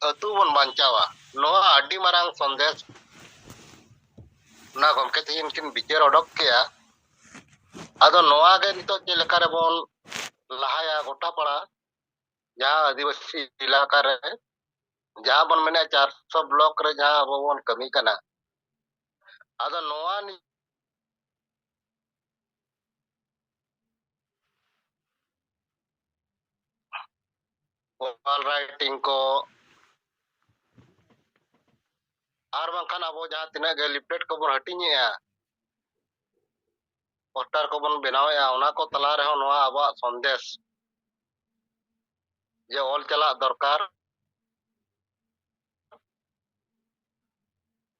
ᱟᱹᱛᱩ ᱵᱚᱱ ᱵᱟᱧᱪᱟᱣᱟ ᱱᱚᱣᱟ ᱟᱹᱰᱤ ᱢᱟᱨᱟᱝ ᱥᱚᱱᱫᱮᱥ ᱚᱱᱟ ᱜᱚᱢᱠᱮ ᱛᱤᱦᱤᱧ ᱠᱤᱱ ᱵᱤᱪᱟᱹᱨ ᱚᱰᱚᱠ ᱠᱮᱜᱼᱟ ᱟᱫᱚ ᱱᱚᱣᱟ ᱜᱮ ᱱᱤᱛᱚᱜ ᱪᱮᱫ ᱞᱮᱠᱟ ᱨᱮᱵᱚᱱ ᱞᱟᱦᱟᱭᱟ ᱜᱚᱴᱟ ᱯᱟᱲᱟ ᱡᱟᱦᱟᱸ ᱟᱹᱫᱤᱵᱟᱹᱥᱤ ᱮᱞᱟᱠᱟ ᱨᱮ जहाँ बन मैंने 400 ब्लॉक रे जहाँ अब बन कमी कना आदो नोआ नि ऑल राइटिंग को आर बंखान अब जहाँ तिना गे लिपलेट को बन हटिंगेया पोस्टर को बन बनावेया ओना को तला रे हो नोआ अब संदेश जे ऑल चला दरकार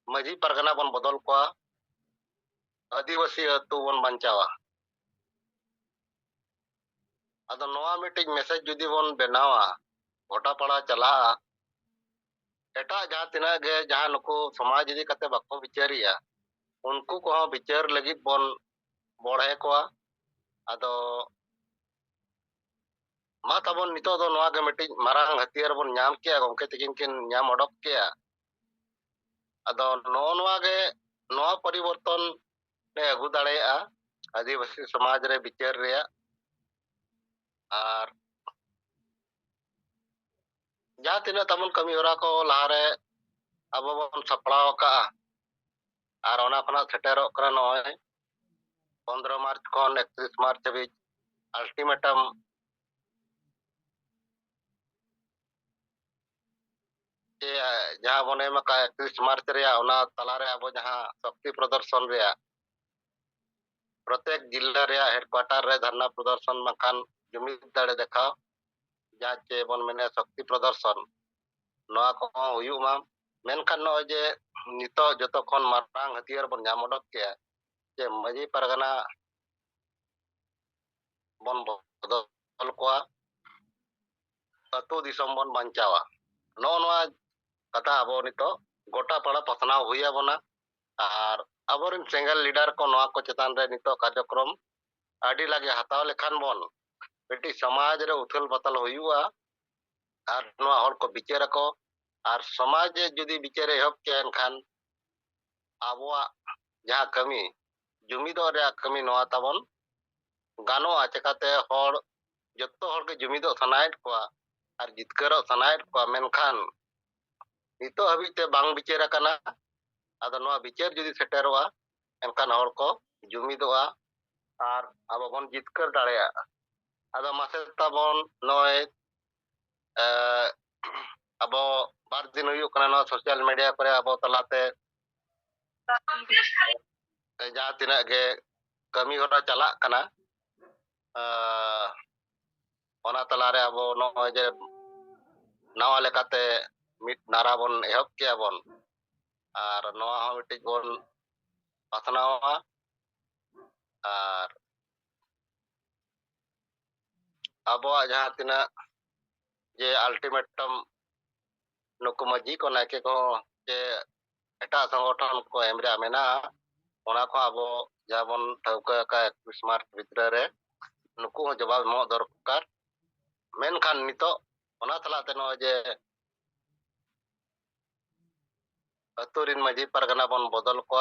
मजी परगना बन बदल को आदिवासी अतु बन बंचावा आदो नोआ मीटिंग मैसेज जुदी बन बनावा गोटा पड़ा चला एटा जहाँ तिना गे जहाँ नुको समाज इदी कते बको विचारिया उनको को विचार लगी बन बढ़े को आदो मा तबन नितो दो नोआ गे मिटिंग मारांग हथियार बन नाम किया गमके तकिन किन नाम अडक किया आदो नोआ गे नोआ परिवर्तन ने अगु दाड़ेया आदिवासी समाज रे विचार रे आर जहाँ तिना तबन कमी होरा को लारे अब बन सपड़ाव का आर ओना खना सेटेरो करा नय 15 मार्च खन 31 मार्च बीच अल्टीमेटम जहाँ बने मका 31 मार्च रे ओना तलारे अब जहाँ शक्ति प्रदर्शन रे प्रत्येक जिला रे हेडक्वार्टर रे धरना प्रदर्शन मकान जुमिद दाड़े देखाओ जहाँ चे बन मेने शक्ति प्रदर्शन नोआ को हुयुमा मेनखान नो जे नितो जतो खन मारांग हथियार बन नाम अडक के जे मजी परगना बन बदल को अतु दिसम बन बंचावा नो नोआ कथा अब नितो गोटा पड़ा पसना हुया बना और अबोरिन सिंगल लीडर को नोआ को चेतान रे नितो कार्यक्रम आडी लागे हताव लेखान बन बेटी समाज रे उथल बतल हुयुआ और नोआ हर को विचार को और समाज जुदी विचारे हब के खान आबोआ जहाँ कमी जुमिदो रे कमी नोआ तबन गानो चेकाते हर जत्तो हर के जुमिदो सनाइट को और जितकरो सनाइट को मेनखान नितो हबीते बांग विचार कना आदो नोआ विचार जुदी सेटेरोआ एनखान हर को जुमिदोआ और अब बन जितकर दाड़ेया आदो मासे तबन नय अब बार दिन हुयुक कना नो सोशल मीडिया करे अब तलाते जहाँ तिना गे कमी होरा चला कना ओना तलारे अब नय जे नवा लेकाते मिट नारा बन एहब किया बन और नवा हो मिटिज बन पासनावा और अबवा जहाँ तिना जे अल्टीमेटम नुको मजी को नाके को जे एटा संगठन को एमरा मेना ओना को अब जहाँ बन ठौका का 21 मार्च भितर रे नुको हो जवाब मो दरकार मेनखान नितो ओना तलाते नो जे अतुरिन मजी परगना बन बदल को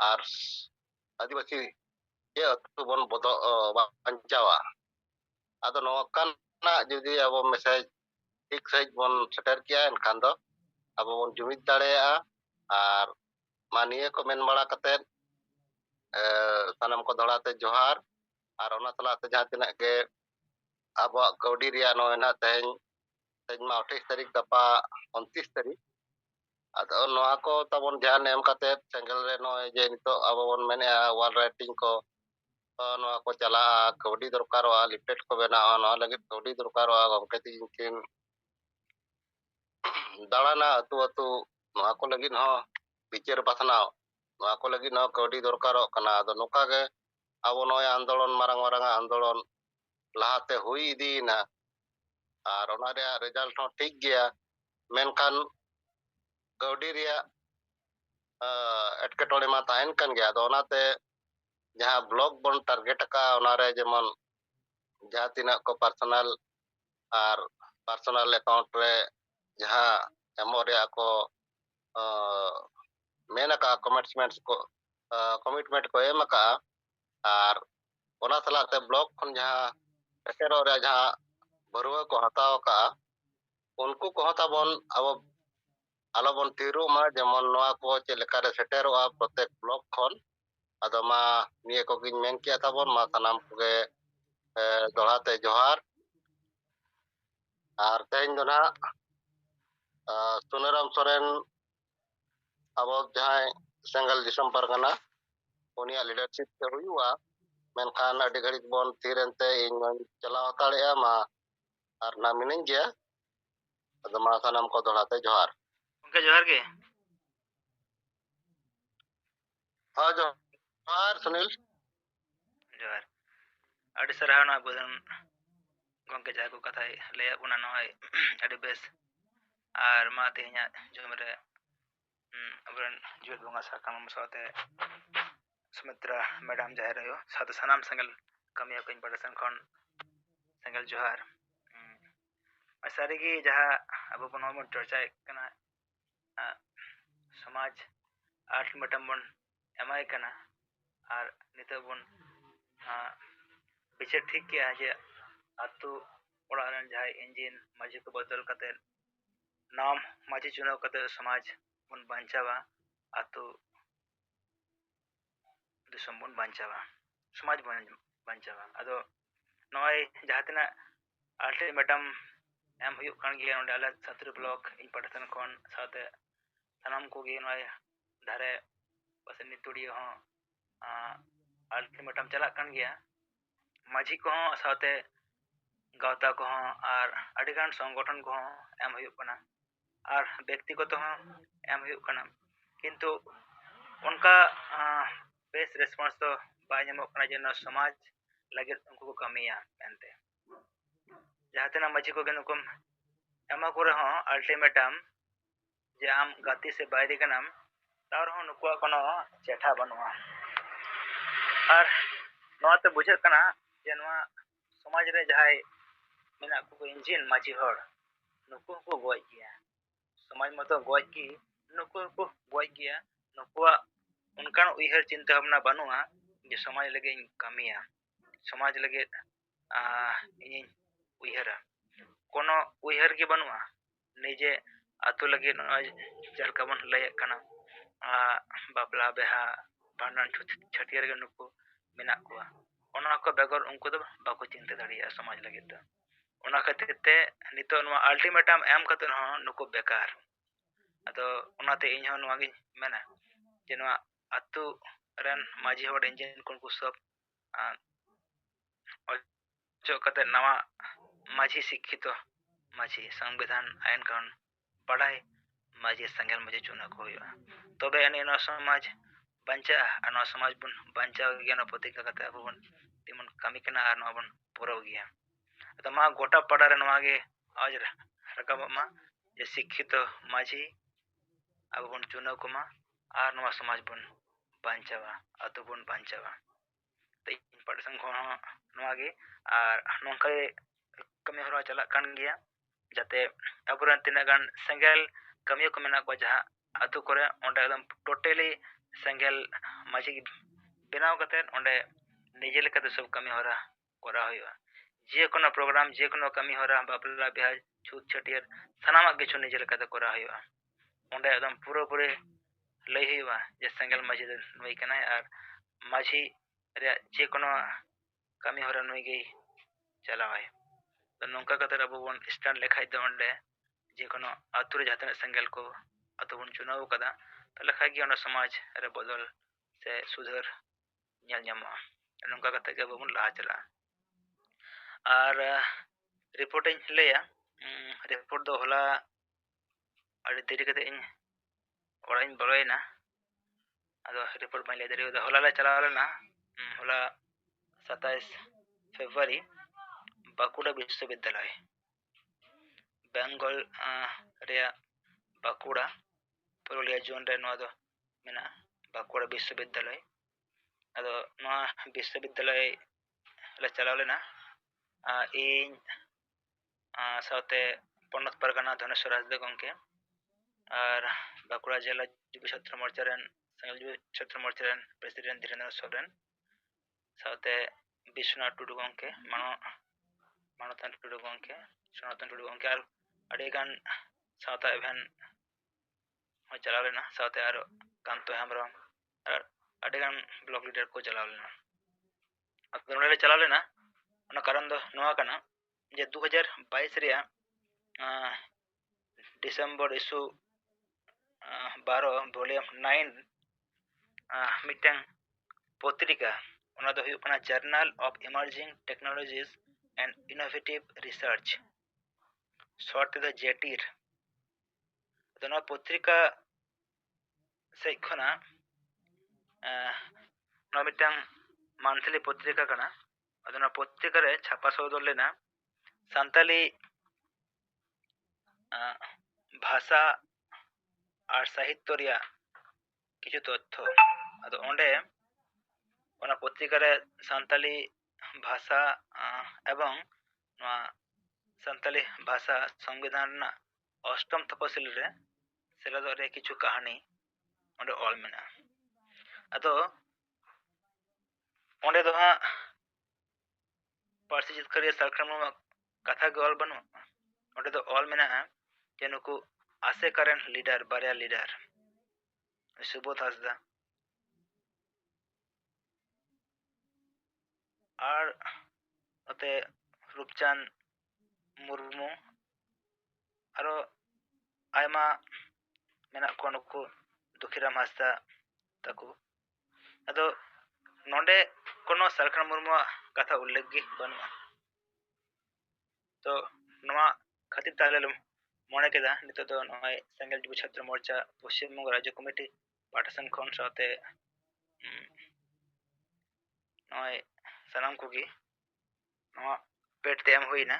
और आदिवासी ये अतु बन बदल बंचावा आदो नोकाना जुदी अब मैसेज ठीक सही बन सेटर किया एनखान दो अब बन जुमिद दाड़ेया और मानिए को मेन बड़ा कते सनम को दड़ाते जोहार और ओना तलाते जहाँ तिना के अब कौडी रिया नो ना तेज तेज मा 28 तारीख गपा 29 तारीख आदो नोआ को तबन ध्यान एम कते सेंगल रे नो जे नितो अब बन मेने वॉल राइटिंग को नोआ को चला कौडी दरकारोआ लिपलेट को बनाओ नोआ लगे कौडी दरकारोआ गमके तिनकिन दाड़ाना अतु अतु नोआ को लगी हो विचार पासनाव नोआ को लगी हो कौडी दरकारो कना आदो नोका गे अब नोय आंदोलन मारंग मारंग आंदोलन लाहाते हुई इदीना और ओना रे रिजल्ट हो ठीक गया मेनखान कौडी रिया एटकेटोड़े मा ताहेन कन गया आदो ओनाते जहाँ ब्लॉक बन टारगेट का ओना रे जेमन जहाँ तिना को पर्सनल और ᱯᱟᱨᱥᱚᱱᱟᱞ ᱮᱠᱟᱣᱩন্ᱴ ᱨᱮ ᱡᱟᱦᱟᱸ ᱮᱢᱚᱜ ᱨᱮᱭᱟᱜ ᱠᱚ ᱢᱮᱱ ᱟᱠᱟᱜᱼᱟ ᱠᱚᱢᱤᱴᱢᱮন্ট ᱠᱚ ᱮᱢ ᱟᱠᱟᱜᱼᱟ ᱟᱨ ᱚᱱᱟ ᱥᱟᱞᱟᱜ ᱛᱮ ᱵᱞᱚᱠ ᱠᱷᱚᱱ ᱡᱟᱦᱟᱸ ᱥᱮᱴᱮᱨᱚᱜ ᱨᱮᱭᱟᱜ ᱡᱟᱦᱟᱸ ᱵᱟᱹᱨᱣᱟᱹ ᱠᱚ ᱦᱟᱛᱟᱣ ᱟᱠᱟᱜᱼᱟ ᱩᱱᱠᱩ ᱠᱚᱦᱚᱸ ᱛᱟᱵᱚᱱ ᱟᱵᱚ ᱟᱞᱚᱵᱚᱱ ᱛᱷᱤᱨᱚᱜ ᱢᱟ ᱡᱮᱢᱚᱱ ᱱᱚᱣᱟ ᱠᱚ ᱪᱮᱫ ᱞᱮᱠᱟᱨᱮ ᱥᱮᱴᱮᱨᱚᱜᱼᱟ ᱯᱨᱚᱛᱮᱠ ᱵᱞᱚᱠ ᱠᱷᱚᱱ ᱟᱫᱚ ᱢᱟ ᱱᱤᱭᱟᱹ ᱠᱚᱜᱮᱧ ᱢᱮᱱ ᱠᱮᱭᱟ ᱛᱟᱵᱚᱱ ᱢᱟ ᱥᱟᱱᱟᱢ ᱠᱚᱜᱮ ᱫᱚᱦᱲᱟ ᱛᱮ ᱡᱚᱦᱟᱨ ᱟᱨ ᱛᱮᱦᱮᱧ ᱫᱚ ᱱᱟᱦᱟᱜ ᱥᱩᱱᱟᱹᱨᱟᱢ ᱥᱚᱨᱮᱱ ᱟᱵᱚ ᱡᱟᱦᱟᱸᱭ ᱥᱮᱸᱜᱮᱞ ᱫᱤᱥᱚᱢ ᱯᱟᱨᱜᱟᱱᱟ ᱩᱱᱤᱭᱟᱜ ᱞᱤᱰᱟᱨᱥᱤᱯ ᱛᱮ ᱦᱩᱭᱩᱜᱼᱟ ᱢᱮᱱᱠᱷᱟन ᱟᱹᱰᱤ ᱜᱷᱟᱹᱲᱤᱡ ᱵᱚᱱ ᱛᱷᱤᱨ ᱮᱱᱛᱮ ᱤᱧ ᱢᱟᱧ ᱪᱟᱞᱟᱣ ᱦᱟᱛᱟᱲᱮᱜᱼᱟ ᱢᱟ ᱟᱨ ᱱᱟ ᱢᱤᱱᱟᱹᱧ ᱜᱮᱭᱟ ᱟᱫᱚ ᱢᱟ ᱥᱟᱱᱟᱢ ᱠᱚ ᱫᱚᱦᱲᱟ ᱛᱮ ᱡᱚᱦᱟᱨ ᱜᱚᱝᱠᱮ ᱡᱚᱦᱟᱨ ᱜᱮ ᱦᱳᱭ ᱡᱚᱦᱟᱨ ᱥᱩᱱᱤᱞ ᱡᱚᱦᱟᱨ ᱟᱹᱰᱤ ᱥᱟᱨᱦᱟᱣ ᱱᱚᱣᱟ ᱵᱩᱫᱷᱟᱹᱱ ᱜᱚᱝᱠᱮ ᱡᱟᱦᱟᱸ ᱠᱚ ᱠᱟᱛᱷᱟᱭ ᱞᱟᱹᱭᱟᱫ ᱵᱚᱱᱟ ᱱᱚᱜᱼᱚᱭ ᱟᱹᱰᱤ ᱵᱮᱥ ᱟᱨ ᱢᱟ ᱛᱮᱦᱮᱧᱟᱜ ᱡᱩᱢ ᱨᱮ ᱟᱵᱚᱨᱮᱱ ᱡᱮᱣᱮᱫ ᱵᱚᱸᱜᱟ ᱥᱟᱠᱟᱢ ᱥᱟᱶᱛᱮ ᱥᱩᱢᱤᱛᱨᱟ ᱢᱮᱰᱟᱢ ᱡᱟᱦᱮᱨ ᱟᱭᱳ ᱥᱟᱶᱛᱮ ᱥᱟᱱᱟᱢ ᱥᱮᱸᱜᱮᱞ ᱠᱟᱹᱢᱤᱭᱟᱹ ᱠᱚᱧ ᱯᱟᱦᱴᱟ ᱥᱮᱱ ᱠᱷᱚᱱ ᱥᱮᱸᱜᱮᱞ ᱡᱚᱦᱟᱨ ᱥᱟᱹᱨᱤᱜᱮ ᱡᱟᱦᱟᱸ ᱟᱵᱚ ᱵᱚᱱ ᱱᱚᱣᱟ ᱵᱚᱱ ᱪᱚᱨᱪᱟᱭᱮᱫ ᱠᱟᱱᱟ ᱥᱚᱢᱟᱡᱽ ᱟᱞᱴᱤᱢᱮᱴᱟᱢ ᱵᱚᱱ ᱮᱢᱟᱭ ᱠᱟᱱᱟ ᱟᱨ ᱱᱤᱛᱚᱜ ᱵᱚᱱ ᱵᱤᱪᱟᱹᱨ ᱴᱷᱤᱠ ᱠᱮᱜᱼᱟ ᱡᱮ ᱟᱛᱳ ᱚᱲᱟᱜ ᱨᱮᱱ ᱡᱟᱦᱟᱸᱭ ᱤᱧᱡᱤᱱ ᱢᱟᱹᱡᱷᱤ ᱠᱚ ᱵᱚᱫᱚᱞ ᱠᱟᱛᱮᱫ ᱱᱟᱣᱟ ᱢᱟᱹᱡᱷᱤ ᱪᱩᱱᱟᱹᱣ ᱠᱟᱛᱮᱫ ᱥᱚᱢᱟᱡᱽ ᱵᱚᱱ ᱵᱟᱧᱪᱟᱣᱟ ᱟᱛᱳ ᱫᱤᱥᱚᱢ ᱵᱚᱱ ᱵᱟᱧᱪᱟᱣᱟ ᱥᱚᱢᱟᱡᱽ ᱵᱚᱱ ᱵᱟᱧᱪᱟᱣᱟ ᱟᱫᱚ ᱱᱚᱜᱼᱚᱭ ᱡᱟᱦᱟᱸ ᱛᱤᱱᱟᱹᱜ ᱟᱞᱴᱤᱢᱮᱴᱟᱢ ᱮᱢ ᱦᱩᱭᱩᱜ ᱠᱟᱱ ᱜᱮᱭᱟ ᱱᱚᱰᱮ ᱟᱞᱮ ᱥᱟᱛᱨᱤ ᱵᱞᱚᱠ ᱤᱧ ᱯᱟᱦᱴᱟ ᱥᱮᱱ ᱠᱷᱚᱱ ᱥᱟᱶᱛᱮ ᱥᱟᱱᱟᱢ ᱠᱚᱜᱮ ᱱᱚᱜᱼᱚᱭ ᱫᱷᱟᱨᱮ ᱯᱟᱥᱮ ᱱᱤᱛᱩᱲᱤᱭᱟᱹ ᱦᱚᱸ ᱟᱞᱴᱤᱢᱮᱴᱟᱢ ᱪᱟᱞᱟᱜ ᱠᱟᱱ ᱜᱮᱭᱟ ᱢᱟᱹᱡᱷᱤ ᱠᱚᱦᱚᱸ ᱥᱟᱶᱛᱮ ᱜᱟᱶᱛᱟ ᱠᱚᱦᱚᱸ ᱟᱨ ᱟᱹᱰᱤᱜᱟᱱ ᱥᱚᱝᱜᱚᱴᱷᱚᱱ ᱠᱚᱦᱚᱸ ᱮᱢ ᱦᱩᱭᱩᱜ ᱠᱟᱱᱟ ᱟᱨ ᱵᱮᱠᱛᱤᱜᱚᱛᱚ ᱦᱚᱸ ᱮᱢ ᱦᱩᱭᱩᱜ ᱠᱟᱱᱟ ᱠᱤᱱᱛᱩ ᱚᱱᱠᱟ ᱵᱮᱥ ᱨᱮᱥᱯᱚᱱᱥ ᱫᱚ ᱵᱟᱭ ᱧᱟᱢᱚᱜ ᱠᱟᱱᱟ ᱡᱮ ᱱᱚᱣᱟ ᱥᱚᱢᱟᱡᱽ ᱞᱟᱹᱜᱤᱫ ᱩᱱᱠᱩ ᱠᱚ ᱠᱟᱹᱢᱤᱭᱟ ᱢᱮᱱᱛᱮ ᱡᱟᱦᱟᱸ ᱛᱤᱱᱟᱹᱜ ᱢᱟᱹᱡᱷᱤ ᱠᱚᱜᱮ ᱱᱩᱠᱩᱢ ᱮᱢᱟ ᱠᱚ ᱨᱮᱦᱚᱸ ᱟᱞᱴᱤᱢᱮᱴᱟᱢ ᱡᱮ ᱟᱢ ᱜᱟᱛᱮ ᱥᱮ ᱵᱟᱭᱨᱤ ᱠᱟᱱᱟᱢ ᱛᱟᱣ ᱨᱮᱦᱚᱸ ᱱᱩᱠᱩᱣᱟᱜ ᱠᱳᱱᱳ ᱪᱮᱴᱷᱟ ᱵᱟᱹᱱᱩᱜᱼᱟ ᱟᱨ ᱱᱚᱣᱟᱛᱮ ᱵᱩᱡᱷᱟᱹᱜ ᱠᱟᱱᱟ ᱡᱮ ᱱᱚᱣᱟ ᱥᱚᱢᱟᱡᱽ ᱨᱮ ᱡᱟᱦᱟᱸᱭ ᱢᱮᱱᱟᱜ ᱠᱚ ᱤᱧᱡᱤᱱ ᱢᱟᱹᱡᱷᱤ ᱦᱚᱲ ᱱᱩᱠᱩ ᱦᱚᱸᱠᱚ ᱜᱚᱡ ᱜᱮᱭᱟ ᱥᱚᱢᱟᱡᱽ ᱢᱚᱛᱚ ᱜᱚᱡ ᱜᱮ ᱱᱩᱠᱩ ᱦᱚᱸᱠᱚ ᱜᱚᱡ ᱜᱮᱭᱟ ᱱᱩᱠᱩᱣᱟᱜ ᱚᱱᱠᱟᱱ ᱩᱭᱦᱟᱹᱨ ᱪᱤᱱᱛᱟᱹ ᱵᱷᱟᱵᱽᱱᱟ ᱵᱟᱹᱱᱩᱜᱼᱟ ᱡᱮ ᱥᱚᱢᱟᱡᱽ ᱞᱟᱹᱜᱤᱫ ᱤᱧ ᱠᱟᱹᱢᱤᱭᱟ ᱥᱚᱢᱟᱡᱽ ᱞᱟᱹᱜᱤᱫ ᱤᱧᱤᱧ ᱩᱭᱦᱟᱹᱨᱟ कोनो उयहर गे बनुआ निजे आतु लगे जलका बन लयक कना बापला बेहा भांडन छटियर गे नुकु मेना कुआ ओना को बेगर उनको दो बाको चिंता दाड़िया समाज लगे दो ओना खातिर ते नितो नवा अल्टीमेटम एम खातिर हो नुकु बेकार अदो ओनाते इन हो नवा गे मेना जे नवा आतु रन माजी होड इंजन कुनको सब जो कते नवा माझी शिक्षित माझी संविधान आयन कानून पढ़ाई माझी संगल मुझे चुना को तबे अने नो समाज बंचा नो समाज बन बंचा गया नो प्रतिज्ञा कते अब बन तिमन कमी कना आर नो बन पुरो गया तो मा गोटा पड़ा रे नवा गे आज रकम मा जे शिक्षित माझी अब बन चुना को मा आर नो समाज बन बंचावा अतो बन बंचावा ते पड़सन को नवा गे आर नोंका कमी हरा चला कान गया जाते अबुरन तिना गान सेंगेल कमी को मेना को जहां अतु करे ओंडे एकदम टोटली सेंगेल माजी बनाव कते ओंडे निजे लेकाते सब कमी हरा करा होया जे कोनो प्रोग्राम जे कोनो कमी हरा बापला बिहा छूत छटियर सनामा किछु निजे लेकाते करा होया ओंडे एकदम पूरा पूरे लई होया जे सेंगेल माजी नई कना आर माजी रे जे कोनो कमी हरा नई गई चलावाय तो नौका कतर अब बन स्टैंड लेखाई दो ओंडे जे कोनो आतु रे जातने सेंगेल को अतो बन चुनाव कदा तो लेखाई गया ओना समाज रे बदल से सुधर ñal ñama नौका कते के बन लाहा चला आर रिपोर्ट इन लेया रिपोर्ट दो होला अड़ी देरी कते इन ओराइन बलोयना अदो रिपोर्ट बाय ले देरी होला ले चला लेना होला 27 फरवरी बाकुड़ा विश्वविद्यालय बेंगल रे बाकुड़ा पुरुलिया जोन रे नो दो मेना बाकुड़ा विश्वविद्यालय अदो नो विश्वविद्यालय ले चलाव लेना इन साथे पनत परगना धनेश्वर हांसदा गंके और बांकुड़ा जिला युवा छात्र मोर्चा रेन युवा छात्र मोर्चा रेन प्रेसिडेंट धीरेन्द्र सोरेन साथे विश्वनाथ टुडू गंके मानवतान टुडू गंके सनातन टुडू गंके और अड़ेगान सावता एभेन हो चलाव लेना साथे और कांतो हेम्ब्रम और अड़ेगान ब्लॉक लीडर को चलाव लेना अब नोडे चलाव लेना ओना कारण दो नोआ कना जे 2022 रे डिसेंबर इशू 12 वॉल्यूम 9 मिटन पत्रिका ओना दो हुयुग कना journal of emerging technologies and innovative research short the JETIR दोना पत्रिका से खना नो मिटन मंथली पत्रिका कना अदना पत्रिका रे छापा सौदर लेना सान्ताली भाषा और साहित्य रिया किछु तथ्य अदो ओंडे ओना पत्रिका रे सान्ताली भाषा एवं सान्ताली भाषा संविधान ना अष्टम तपसिल रे सेलेद रे किछु कहानी ओंडे ऑल मेना अदो ओंडे दो हा पार्सी जितकरिया सरकारम कथा गे ऑल बनु ओंडे दो ऑल मेना जे नुकु आसे करेन लीडर बारिया लीडर सुबोध हांसदा और ओते रूपचांद मुर्मू आरो आयमा मेना को नुकु दुखीराम हांसदा ताकु अदो नोंडे कोनो सरकार मुर्मू कथा उल्लेख गे बनु तो नोआ खातिर ताले मने केदा नितो दो नोय सेंगल युवा छात्र मोर्चा पश्चिम बंग राज्य कमिटी पाठसन खन साथे नोय सनाम कोगी नोआ पेट तेम होइना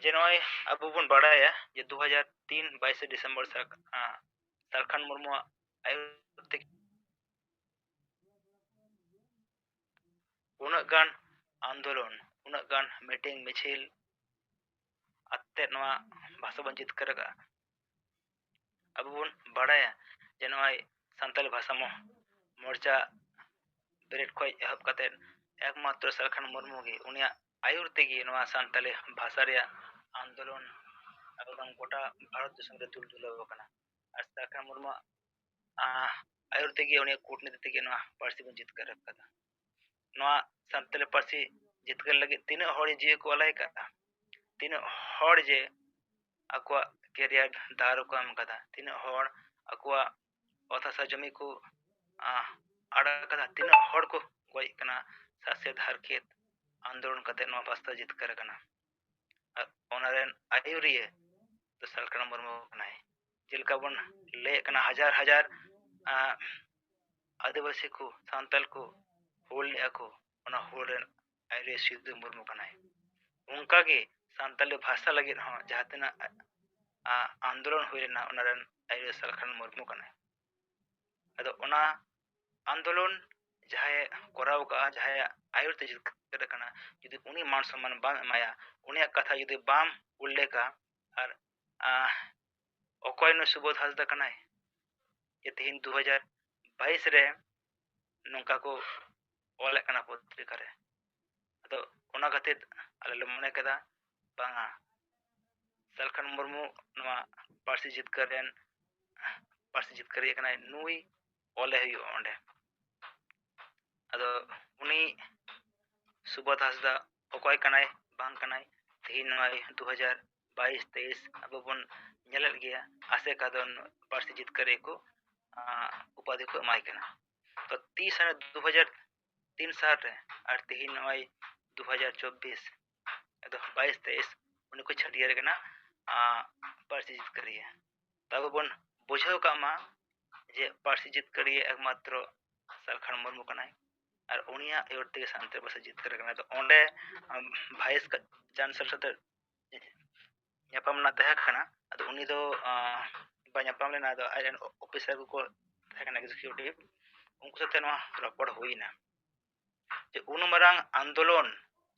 जे नोय अबु बन बड़ाया जे 2003 22 दिसंबर सरखान मुर्मू आयुक्त उनक गान आंदोलन उनक गान मीटिंग मिছিল अत्ते नोआ भाषा बन जितकर अब बन बड़ाया जे नोय संताली भाषा मोर्चा बेरेट खय एहब कते एकमात्र सरखान मुर्मू गे उनिया आयुर तेगी नोआ संताली भाषा रे आंदोलन एकदम गोटा भारत देश रे तुलदुलाव कना और सरखान मुर्मू आयुर तेगी उनिया कूटनीति तेगी नोआ पार्सी बन जितकर कदा नोआ संताली पार्सी जितकर लगे तीन हड़ी जे को अलाय का तीन हड़ जे अक्वा कैरियर दारो को एम कदा तीन हड़ अक्वा अथासा जमी को आड़ा कदा तीन हड़ को गय कना सासेद हरकेत आंदोलन कते नोआ बस्ता जितकर कना ओनारेन आयुरिये तो सरकार मुर्मू कनाय जेलका बन ले कना हजार हजार आदिवासी को सांतल को होल ने को ओना होरेन आयुरिये सिद्धू मुर्मू कनाय उनका के सांताली भाषा लगे हो जहां आंदोलन हुईना ओनारेन आयुरिये सरकार मुर्मू कनाय अदो ओना आंदोलन जहां कराव का जहां आयुर ते जितकर कना यदि उनी मान सम्मान बाम एमाया उनिया कथा यदि बाम उल्लेखा और अकॉय न सुबोध हांसदा कनाय ये तीन 2022 रे नोंका को ऑल कना पत्रिका रे तो ओना खातिर आले मने कदा बांगा सरखान मुर्मू नोआ पार्सी जितकर कनाय नुई ऑले हुई ओंडे अदो उनी सुबोध हांसदा अकॉय कनाय बांग कनाय तीन नोय 2022 23 अब बन नेलल गया आसे कादन पार्सी जितकर को उपाधि को एमाय कना तो 30 सन 2003 साल रे और तीन नोय 2024 अदो 22 23 उनी को छडियर कना पार्सी जितकर तब बन बुझाव का मा जे पार्सी जितकर एकमात्र सरखान मुर्मू कनाय और उनिया एवरते शांति बस जितकर कना तो ओंडे भाइस चांसलर साथे ᱧᱟᱯᱟᱢ ᱱᱟ ᱛᱟᱦᱮᱸ ᱠᱟᱱᱟ ᱟᱫᱚ ᱩᱱᱤ ᱫᱚ ᱵᱟ ᱧᱟᱯᱟᱢ ᱞᱮᱱᱟ ᱟᱫᱚ ᱟᱡᱨᱮᱱ ᱚᱯᱷᱤᱥᱟᱨ ᱠᱚ ᱛᱟᱦᱮᱸ ᱠᱟᱱᱟ ᱮᱠᱡᱤᱠᱤᱭᱩᱴᱤᱵ उनको साथे नोआ रपड़ हुईना जे उन मरांग आंदोलन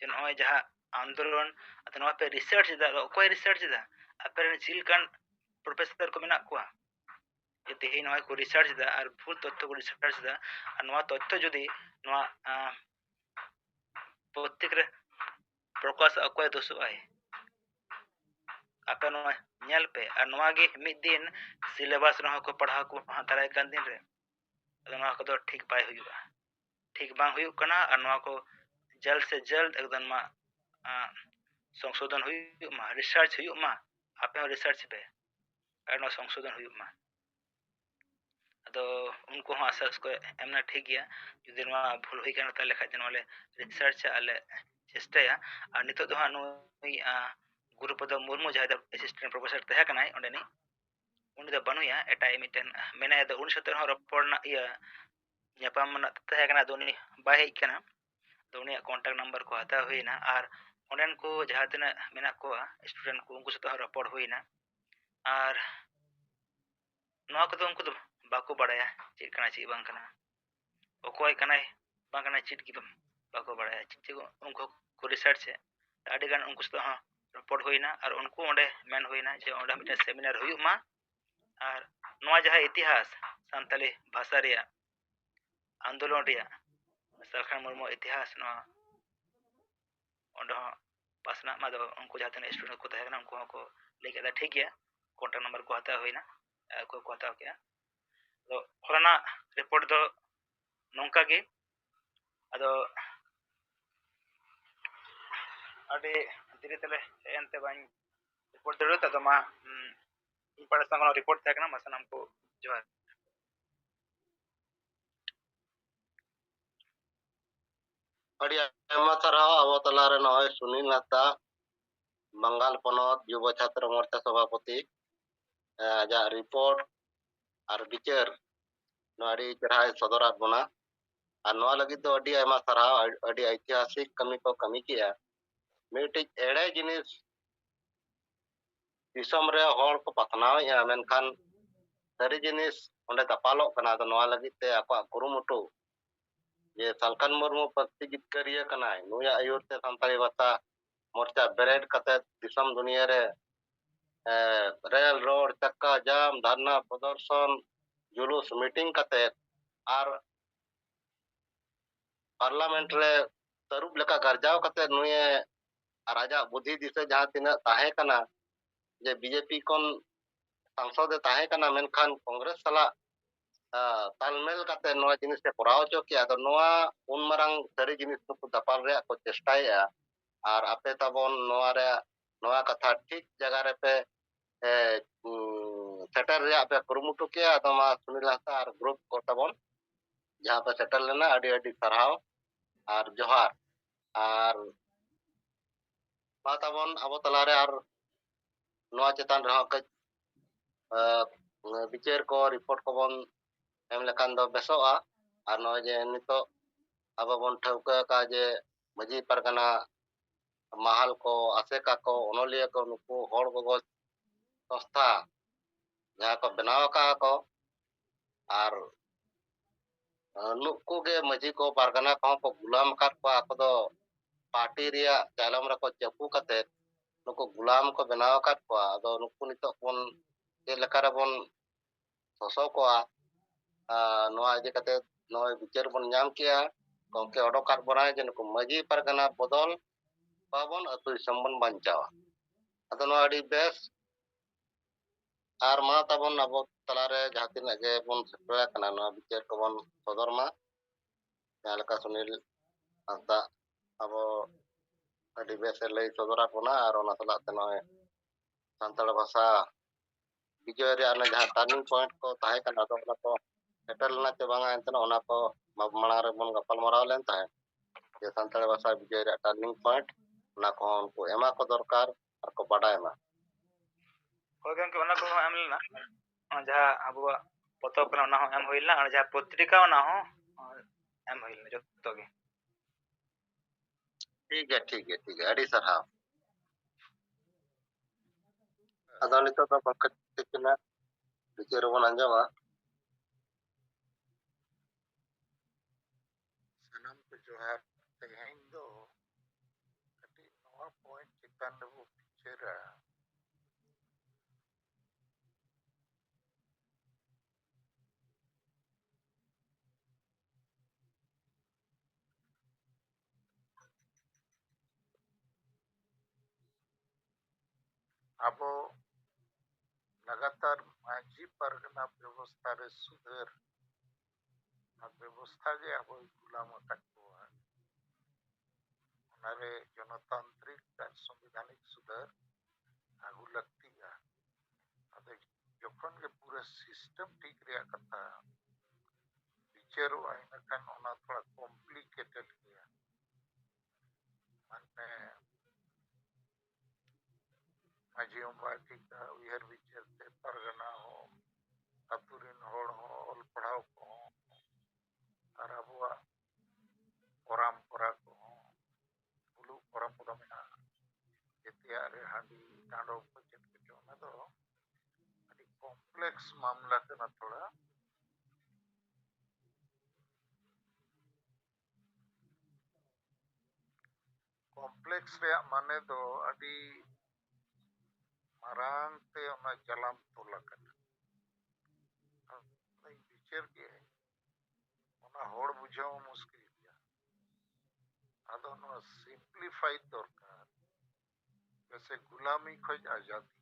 जे नय जहां आंदोलन ᱟᱫᱚ ᱱᱚᱣᱟ ᱯᱮ ᱨᱤᱥᱟᱨᱪ ᱮᱫᱟ, ᱟᱫᱚ ᱚᱠᱚᱭ ᱨᱤᱥᱟᱨᱪ ᱮᱫᱟ? ᱟᱯᱮ ᱨᱮᱱ ᱪᱮᱫ ᱞᱮᱠᱟᱱ ᱯᱨᱚᱯᱷᱮᱥᱟᱨ ᱠᱚ ᱢᱮᱱᱟᱜ ᱠᱚᱣᱟ ᱡᱮ ᱛᱮᱦᱮᱧ ᱱᱚᱣᱟ ᱠᱚ ᱨᱤᱥᱟᱨᱪ ᱮᱫᱟ ᱟᱨ ᱵᱷᱩᱞ ᱛᱚᱛᱛᱷᱚ ᱠᱚ ᱨᱤᱥᱟᱨᱪ ᱮᱫᱟ, ᱟᱨ ᱱᱚᱣᱟ ᱛᱚᱛᱛᱷᱚ ᱡᱩᱫᱤ ᱱᱚᱣᱟ ᱯᱨᱚᱛᱮᱠ ᱨᱮ ᱯᱨᱚᱠᱟশ ᱚᱠᱚᱭ ᱫᱳষᱚᱜᱼᱟᱭ? ᱟᱯᱮ ᱱᱚᱣᱟ ᱧᱮᱞ ᱯᱮ, ᱟᱨ ᱱᱚᱣᱟ ᱜᱮ ᱢᱤᱫ ᱫᱤᱱ ᱥᱤᱞᱮᱵᱟᱥ ᱨᱮᱦᱚᱸ ᱠᱚ ᱯᱟᱲᱦᱟᱣ ᱠᱚ ᱫᱟᱨᱟᱭ ᱠᱟᱱ ᱫᱤᱱ ᱨᱮ᱾ ᱟᱫᱚ ᱱᱚᱣᱟ ᱠᱚᱫᱚ ᱴᱷᱤᱠ ᱵᱟᱭ ᱦᱩᱭᱩᱜᱼᱟ, ᱴᱷᱤक ᱵᱟᱝ ᱦᱩᱭᱩᱜ ᱠᱟᱱᱟ, ᱟᱨ ᱱᱚᱣᱟ ᱠᱚ जल्द से जल्द एकदम मा संशोधन हुई मा, रिसर्च हुई मा, आप रिसर्च पे और नवा संशोधन हुई मा। अदो उनको हाँ आसास को एमना ठीक गया जुदी नवा भूल हुई करना ताले खाते नवाले रिसर्च आले चेष्टा और नितो दो हाँ नुई गुरुपद मुर्मू जहाँ असिस्टेंट प्रोफेसर तहे कनाई ओंडेनी उन्हीं दा बनुया एटाई मिटन मेना दा उन सतर हाँ रपोर्ट ना या ᱧᱟᱯᱟᱢ ᱢᱟᱱᱟᱜ ᱛᱟᱦᱮᱸ ᱠᱟᱱᱟ, ᱟᱫᱚ ᱩᱱᱤ ᱵᱟᱭ ᱦᱮᱡ ᱠᱟᱱᱟ। ᱟᱫᱚ ᱩᱱᱤᱭᱟᱜ ᱠᱚᱱᱴᱟᱠᱴ ᱱᱟᱢᱵᱟᱨ ᱠᱚ ᱦᱟᱛᱟᱣ ᱦᱩᱭᱱᱟ, ᱟᱨ ᱚᱸᱰᱮᱱ ᱠᱚ ᱡᱟᱦᱟᱸ ᱛᱤᱱᱟᱹᱜ ᱢᱮᱱᱟᱜ ᱠᱚᱣᱟ ᱥᱴᱩᱰᱮন্ট ᱠᱚ ᱩᱱᱠᱩ ᱥᱟᱛᱮ ᱨᱚᱯᱚᱲ ᱦᱩᱭᱱᱟ, ᱟᱨ ᱱᱚᱣᱟ ᱠᱚᱫᱚ ᱩᱱᱠᱩ ᱫᱚ ᱵᱟᱠᱚ ᱵᱟᱲᱟᱭᱟ ᱪᱮᱫ ᱠᱟᱱᱟ ᱪᱮᱫ ᱵᱟᱝ ᱠᱟᱱᱟ, ᱚᱠᱚᱭ ᱠᱟᱱᱟᱭ ᱵᱟᱝ ᱠᱟᱱᱟᱭ ᱪᱮᱫ ᱜᱮ ᱵᱟᱠᱚ ᱵᱟᱲᱟᱭᱟ। ᱪᱮᱫ ᱩᱱᱠᱩ ᱠᱚ ᱨᱤᱥᱟᱨᱪ ᱟᱹᱰᱤ ᱜᱟᱱ ᱩᱱᱠᱩ ᱥᱟᱛᱮ ᱦᱚᱸ ᱨᱚᱯᱚᱲ ᱦᱩᱭᱱᱟ, ᱟᱨ ᱩᱱᱠᱩ ᱚᱸᱰᱮ ᱢᱮᱱ ᱦᱩᱭᱱᱟ ᱡᱮ ᱚᱸᱰᱮ ᱢᱤᱫᱴᱮᱱ ᱥᱮᱢᱤᱱᱟᱨ ᱦᱩᱭᱩᱜ ᱢᱟ, ᱟᱨ ᱱᱚᱣᱟ ᱡᱟᱦᱟᱸ ᱤᱛᱤᱦᱟᱥ ᱥᱟᱱᱛᱟᱞᱤ ᱵᱷᱟষᱟ ᱨᱮᱭᱟᱜ आंदोलन रिया सरकार मुर्मू इतिहास नवा ओंडे हो पासना मा दो उनको जहां तने स्टूडेंट को तहे उनको को लेके ठीक गया, कॉन्टैक्ट नंबर को हता होइना को हता गया। तो होराना रिपोर्ट दो नोंका गे अदो अडे धीरे तले एनते बाइन रिपोर्ट दो त मा इन पाड़ा संग रिपोर्ट तहे कना मसन हमको जोहार। ᱟᱹᱰᱤ ᱟᱭᱢᱟ ᱥᱟᱨᱦᱟᱣ ᱟᱵᱚ ᱛᱟᱞᱟᱨᱮ ᱱᱚᱜᱼᱚᱭ ᱥᱩᱱᱤᱞ ᱦᱟᱸᱥᱫᱟ ᱵᱟᱝᱜᱟᱞ ᱯᱚᱱᱚᱛ ᱡᱩᱵᱚ ᱪᱷᱟᱛᱨᱚ ᱢᱳᱨᱪᱟ ᱥᱚᱵᱷᱟᱯᱚᱛᱤ ᱟᱡᱟᱜ ᱨᱤᱯᱳर्ट ᱟᱨ ᱵᱤᱪᱟᱹᱨ ᱱᱚᱣᱟ ᱟᱹᱰᱤ ᱪᱮᱨᱦᱟᱭ ᱥᱚᱫᱚᱨᱟᱫ ᱵᱚᱱᱟ, ᱟᱨ ᱱᱚᱣᱟ ᱞᱟᱹᱜᱤᱫ ᱫᱚ ᱟᱹᱰᱤ ᱟᱭᱢᱟ ᱥᱟᱨᱦᱟᱣ। ᱟᱹᱰᱤ ঐতিহাসিক ᱠᱟᱹᱢᱤ ᱠᱚ ᱠᱟᱹᱢᱤ ᱠᱮᱜᱼᱟ। ᱢᱤᱫᱴᱤᱡ ᱮᱲᱮ ᱡᱤᱱᱤᱥ ᱫᱤᱥᱚᱢ ᱨᱮ ᱦᱚᱲ ko ᱯᱟᱥᱱᱟᱣᱮᱜᱼᱟ, ᱢᱮᱱᱠᱷᱟᱱ ᱥᱟᱹᱨᱤ ᱡᱤᱱᱤᱥ ᱚᱸᱰᱮ ᱫᱟᱯᱟᱞᱚᱜ ᱠᱟᱱᱟ। ᱟᱫᱚ ᱱᱚᱣᱟ ᱞᱟᱹᱜᱤᱫ ᱛᱮ ᱟᱠᱚᱣᱟᱜ ᱠᱩᱨᱩᱢᱩᱴᱩ ᱡᱮ ᱥᱟᱞᱠᱷᱟᱱ ᱢᱩᱨᱢᱩ ᱯᱟᱹᱨᱥᱤ ᱡᱤᱛᱠᱟᱹᱨᱤᱭᱟᱹ ᱠᱟᱱᱟᱭ, ᱱᱩᱭᱟᱜ ᱟᱹᱭᱩᱨ ᱛᱮ ᱥᱟᱱᱛᱟᱲᱤ ᱵᱷᱟষᱟ मोर्चा बेरेड कते दिसम दुनिया रे रेल रोड चक्का जाम धरना प्रदर्शन जुलूस मीटिंग कते आर पार्लियामेंट रे तरुब लेका गर्जाव कते नुए राजा बुद्धि दिसे जहां तिना ताहे कना जे बीजेपी कोन सांसद ताहे कना मेनखान कांग्रेस सला तालमेल कते नोआ जिनिस से कोराव चो कि आदो नोआ उन मरंग सरी जिनिस को दपाल रे को चेष्टाया, और आपे तबन नोआ कथा ठीक जगह रे पे सेटर रे आपे कुरुमुटु के आदमा सुनील हांसदा और ग्रुप को तबन जहां पे सेटल लेना अडी अडी सरहाव और जोहार। और तबन अब तलारे और नोआ चेतान रहा कज विचार को रिपोर्ट को बन एम लेकान दो बेसोआ, और नोए जे नितो अब बन ठौका का जे मजी परगना महल को आसेका को ओनोलिया को नुकु होड़ गो संस्था जहां को बनाव का को और नुकु के मजी को परगना को गुलाम काट को आको दो पार्टी रिया चालम रको चपू कते नुकु गुलाम को बनाव काट को आदो नुकु नितो बन जे लेकारे बन सोसो को नोआ जे कते नोए विचार बन नाम किया गमके ओडोकाट बनाए जे नुकु मजी परगना बदल बाबन अतु संबंध बांचावा। अदो नोआ अडी बेस और मा तबन अब तलारे जहां तिना गे बन सेटरा कना नोआ विचार को बन सदर मा जालका सुनील हांसदा अब अडी बेस लई सदरा कोना और ओना तला ते नोए सान्ताड़ भाषा विजय रे आने जहां टर्निंग पॉइंट को ताहे कना दो ओना को सेटल ना ते बांगा एंतन ओना को मांग रे बन गपाल मराव लेन ताहे जे सान्ताड़ भाषा विजय रे टर्निंग पॉइंट ओना को उनको एमा को दरकार और को बाडाय मा होय गंके ओना को एम लेना जहां अब पतब कना ओना हो एम होइलना, और जहां पत्रिका ओना हो एम होइलना जत्तो गे। ठीक है अडी सरहाव। अदो नितो तो बखत तिकना विचार बन अंजवा सनम को जोहार तेहें दो कटी नवा पॉइंट ᱪᱮᱛᱟᱱ ᱨᱮᱵᱚ ᱵᱤᱪᱟᱹᱨᱟ, ᱟᱵᱚ लगातार मांझी परगना व्यवस्था रे सुधार व्यवस्था गे अब गुलाम कटवा उनारे जनतांत्रिक संवैधानिक सुधार आगु लगतिया अबे जखन के पूरा सिस्टम ठीक रे कथा विचारो आइना खान ओना थोड़ा कॉम्प्लिकेटेड गया माने मांझी पार्टी का उयर विचार ते परगना हो अतुरिन होड़ हो ऑल पढ़ाओ को और अबुआ परंपरा को बुलु परंपरा में इतिहारे हांडी डांडो को चेक के ना तो अति कॉम्प्लेक्स मामला कना थोड़ा कॉम्प्लेक्स रे माने तो अति मारांग ते ओना जलाम तोला कना नहीं विचार के ओना होड़ बुझाओ मुश्किल गया आदो नो सिंपलीफाई दरकार जैसे गुलामी खोज आजादी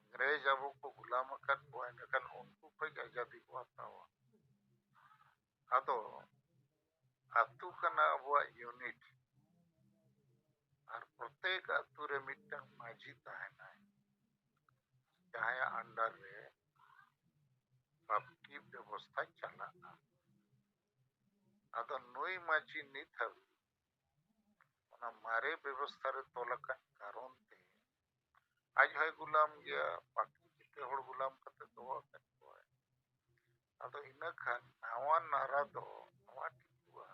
अंग्रेज अब को गुलाम कर इनकन उनको खोज आजादी को हतावा आदो अतु कना अब यूनिट और प्रत्येक अतु रे मिटन मांझी तहना जहां अंडर रे बाकी व्यवस्था चला आदो नई मांझी नित हबी ओना मारे व्यवस्था रे तोलकन कारण ते आज है गुलाम गया बाकी जिते होड़ गुलाम कते दोवा कन को आदो इना खान नवा नारा दो नवा टिकुआ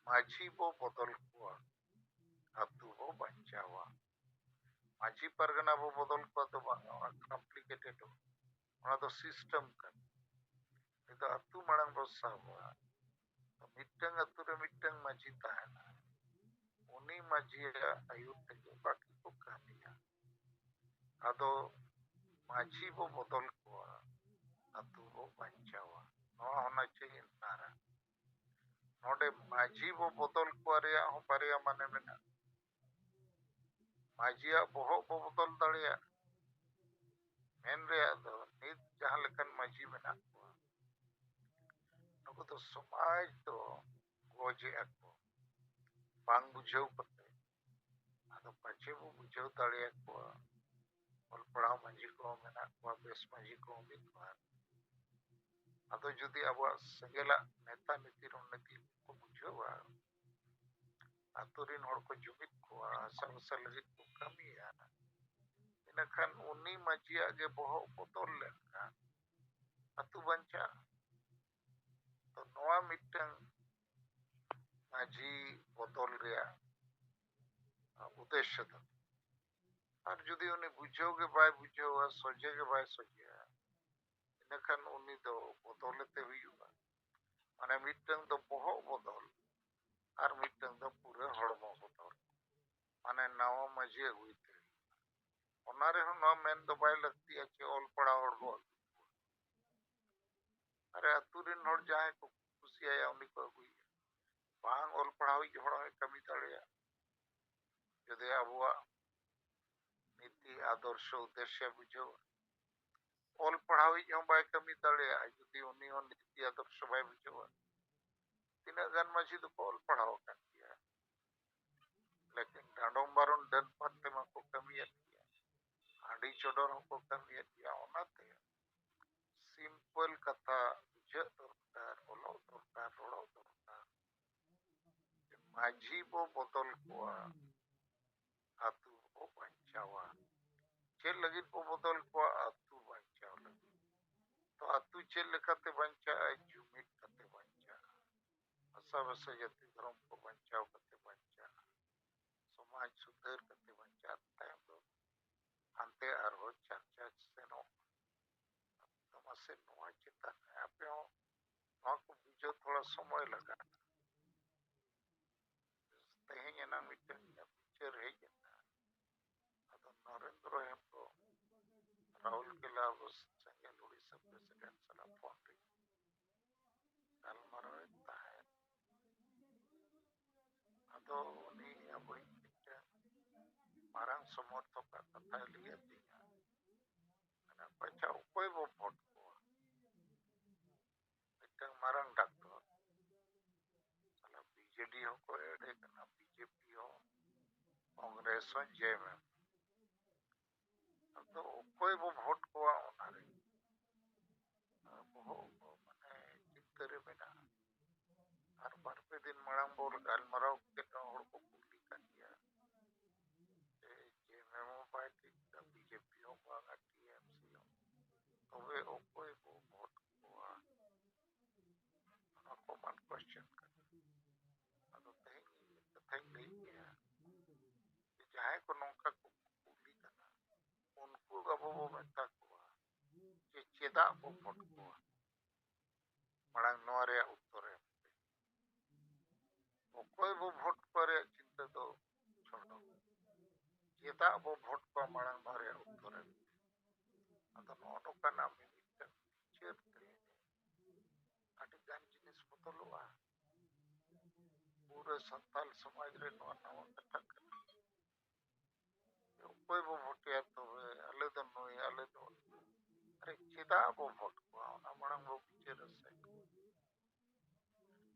मांझी बो बदल को अतु बो बंचावा मांझी परगना बो बदल को तो कॉम्प्लिकेटेड ओना तो सिस्टम कन तो अतु मड़ंग बो सावा तो मिटंग अतु रे मिटंग मांझी तहना उनी मांझी आयु ते बाकी को कहानिया आदो मांझी बो बदल को अतु बो बंचावा नवा होना चाहिए नारा नोडे मांझी बो बदल को रे हो पारिया माने मेना मांझिया बोहो बो बदल दड़िया मेन रे दो नित जहां लेकन मांझी मेना को नुको तो समाज तो गोजे को बांग बुझाव कते आदो पाछे बो बुझाव दड़िया को और पढ़ाओ मांझी को मेना को बेस मांझी को मितवा आदो जुदी अब संगेला नेता नीति रणनीति को बुझावा आतुरिन होड़ को जुमित को हसा लगित को कमिया इनखान उन्नी मांझिया के बोहो बदल लेनका अतु बंचा तो नवा मिटंग मांझी बदल रिया उद्देश्य दो और जुदी उन्हें बुझाव के बाय बुझावा सोजे के बाय सोजे इनखान उन्नी दो बदलते हुआ माने मिटंग दो बोहो बदल और मिटंग दो पूरे हड़मो बदल माने नवा मांझी हुईते ओनारे हो नवा मेन दो बाय लगती है कि ऑल पड़ा हड़ बो अरे अतुरिन हड़ जाए को खुशी आया उन्हीं को हुई बांग ऑल पड़ा हुई हड़ कमी दड़िया जदे अबुआ नीति आदर्श उद्देश्य बुझो ऑल पड़ा हुई जो बाय कमी दड़िया जदि उन्हीं और नीति आदर्श बाय बुझो तीना गन मांझी तो ऑल पढ़ाओ कर दिया लेकिन डांडों बारों डन पत्ते में को कमी है हांडी चोडर को कमी है ओनाते सिंपल कथा बुझे दरकार बोलो दरकार रोड़ो दरकार मांझी बो बदल को अतु बो बंचावा चेल लगित बो बदल को अतु बंचाव लगी तो अतु चेल लेखाते बंचा जुमित कते बंचा असा वसा जाति धर्म को बंचाव कते बंचा समाज सुधार कते बंचा तायम दो अंते आरो चर्चा सेनो तमसे नोआ चिंता आपे नोआ को बुझो थोड़ा समय लगा enang miten bicara hej atau Narendra Hembo Raul Kela bos Sengel Odisha President salah Pondri Kalmar tahan atau ni apa ini marang समर्थक kata lihat dia karena baca ukoi bo vote ko mitang marang doctor salah BJD ho ko ede kana BJP ho Congress ho JM atau ukoi bo vote ko onare boho mane चिंतरे मेना আর বারপে দিন Marang বল গালমারাও কেন হড় को कुली कर दिया যে memo party BJP हो বা TMC हो তবে ওকই वो ভোট हुआ को मान क्वेश्चन कर अदो तेहिं नहीं किया कि जहां को नौका को कुली करना उनको अब वो मेता हुआ कि चेदा वो भोट हुआ मारांग नोरे उत्तरे ओकई वो भोट करे चिंता तो छोड़ो चेदा वो भोट को मारांग नोरे उत्तरे अदो नो का नाम मिनिस्टर चेर अटिगान जिनिस बदलुआ पूरे संताल समाज रे नवा कथा करना ओकई वो भोटिया तो अले दो नोई अले दो अरे चेदा वो भोट को ना मारांग वो बिचेर से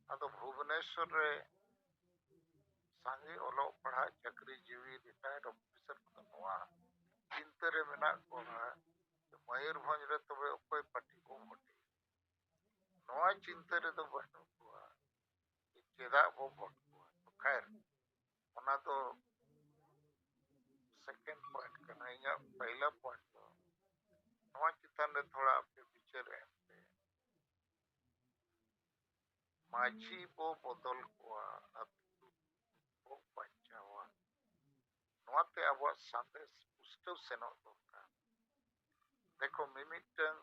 अदो भुवनेश्वर रे सांगे ओलो पढ़ा चक्री जीवी रिटायर्ड ऑफिसर को नवा चिंता रे मेना को मयूरभंज रे तबे ओकई पार्टी को भोटे नवा चिंता रे तो बनो हुआ कि चेदा वो भोट हुआ तो खैर ओना तो सेकंड पॉइंट करना इया पहला पॉइंट तो नवा चिंतन रे थोड़ा आपके विचार है माझी वो बदल हुआ अतु वो बच्चा हुआ नवा ते अब संदेश पुष्टव सेनो दरकार देखो मिमिटन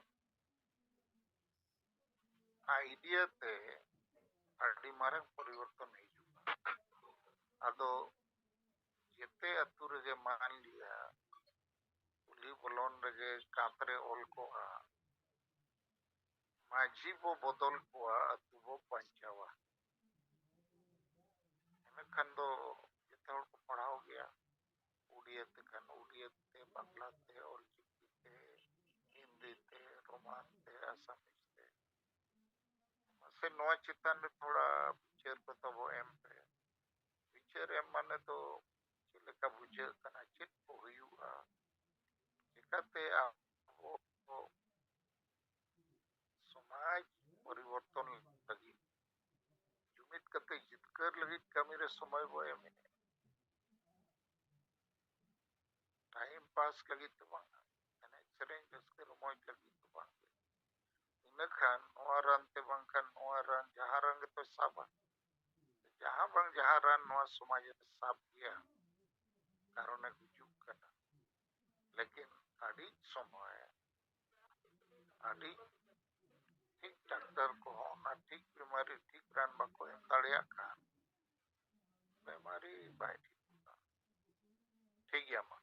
आइडिया ते अड़ी मारंग परिवर्तन हिजुगा अदो जेते अतु रे मान लिया उली बोलोन रे कातरे ओल को माझी वो बदल को अतु वो पंचावा एनखान दो जेते हड़ को पढ़ाओ गया उड़िया ते खान उड़िया ते बांग्ला ते और चिकी ते हिंदी ते रोमान ते आसामीज ते से नवा चितान में थोड़ा पिक्चर को तो वो एम पे पिक्चर एम माने तो चिले का बुझे कना चित को हुआ चिकाते वो समाज परिवर्तन लगी जुमित कते जितकर लगी कमी रे समय वो एम टाइम पास लगी तो बांगा एने सेरेंज जसके रोमोज लगी तो बांगे इनखान नवा रन ते बांखान नवा रन जहां रंग तो साबा जहां बंग जहां रन नवा समाज रे साब किया कारण गुजुक करना लेकिन अड़ी समय अड़ी ठीक डॉक्टर को ना ठीक बीमारी ठीक रान बाको एम दाड़िया खान बीमारी बाय ठीक गया मा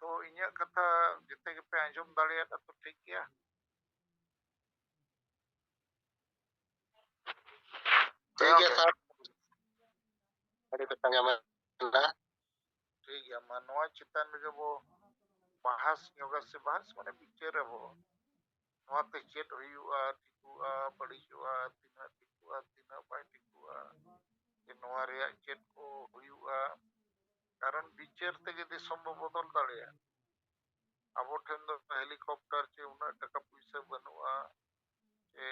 तो इnya कथा जिते के पे आंजम दाड़िया तो ठीक गया ठीक है सर अरे तो संगे में ना ठीक गया मा नवा चितान में वो bahas yoga se bahas mana picture वो नवा ते चेट हुआ टिकुआ बड़ी हुआ tina pai टिकुआ ये नवा रे चेट को हुआ कारण बिचर ते के दिसंबर बदल दाड़िया अब ठेन दो हेलीकॉप्टर चे उना टका पैसा बनुआ ए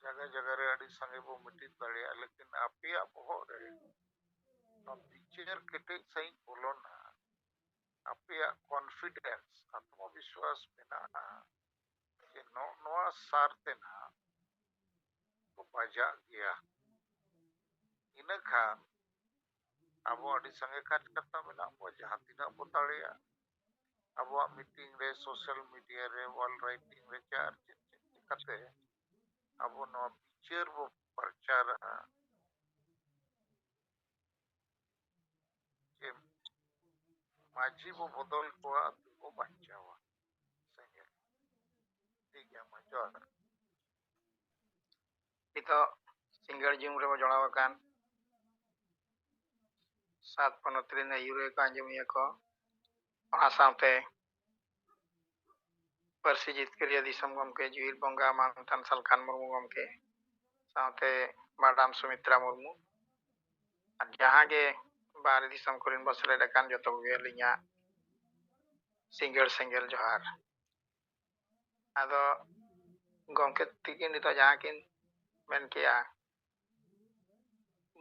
जगह जगह रे अड़ी संगे वो मिटी दाड़िया लेकिन आपे आप हो रे तो बिचर केटे सही बोलो ना आपे कॉन्फिडेंस आत्मविश्वास मेना कि नोआ सारते ना तो बजा गया इनखान अब अड़ी संगे काज करता मेना वो जहां तिना बताड़िया अब मीटिंग रे सोशल मीडिया रे वॉल राइटिंग रे चार कते अब नो पिक्चर वो प्रचार ᱢᱟᱹᱡᱷᱤ ᱵᱚ ᱵᱚᱫᱚᱞ ᱠᱚᱣᱟ ᱟᱛᱳ ᱵᱚ ᱵᱟᱧᱪᱟᱣᱟ ᱥᱮᱸᱜᱮᱞ ᱴᱷᱤᱠ ᱜᱮᱭᱟ ᱢᱟ ᱡᱚᱦᱟᱨ ᱱᱤᱛᱚᱜ ᱥᱤᱸᱜᱟᱹᱲ ᱡᱩᱢ ᱨᱮᱵᱚ ᱡᱚᱲᱟᱣ ᱟᱠᱟᱱ ᱥᱟᱛ ᱯᱚᱱᱚᱛ ᱨᱮᱱ ᱟᱹᱭᱩᱨᱤᱭᱟᱹ ᱠᱚ ᱟᱸᱡᱚᱢᱤᱭᱟᱹ ᱠᱚ ᱚᱱᱟ ᱥᱟᱶᱛᱮ ᱯᱟᱹᱨᱥᱤ ᱡᱤᱛᱠᱟᱹᱨᱤᱭᱟᱹ ᱫᱤᱥᱚᱢ ᱜᱚᱢᱠᱮ ᱡᱩᱦᱤᱨ ᱵᱚᱸᱜᱟ ᱢᱟᱱᱚᱛᱟᱱ ᱥᱟᱞᱠᱷᱟᱱ ᱢᱩᱨᱢᱩ ᱜᱚᱢᱠᱮ ᱥᱟᱶᱛᱮ ᱢᱟᱰᱟᱢ ᱥᱩᱢᱤᱛᱨᱟ ᱢᱩᱨᱢᱩ ᱟᱨ ᱡᱟᱦᱟᱸ ᱜᱮ ᱵᱟᱦᱨᱮ ᱫᱤᱥᱚᱢ ᱠᱚᱨᱮᱱ ᱵᱚ ᱥᱮᱞᱮᱫ ᱟᱠᱟᱱ ᱡᱚᱛᱚ ᱠᱚᱜᱮ ᱟᱹᱞᱤᱧᱟᱜ ᱥᱤᱸᱜᱟᱹᱲ ᱥᱮᱸᱜᱮᱞ ᱡᱚᱦᱟᱨ ᱟᱫᱚ ᱜᱚᱢᱠᱮ ᱛᱤᱠᱤᱱ ᱱᱤᱛᱚᱜ ᱡᱟᱦᱟᱸ ᱠᱤᱱ ᱢᱮᱱ ᱠᱮᱜᱼᱟ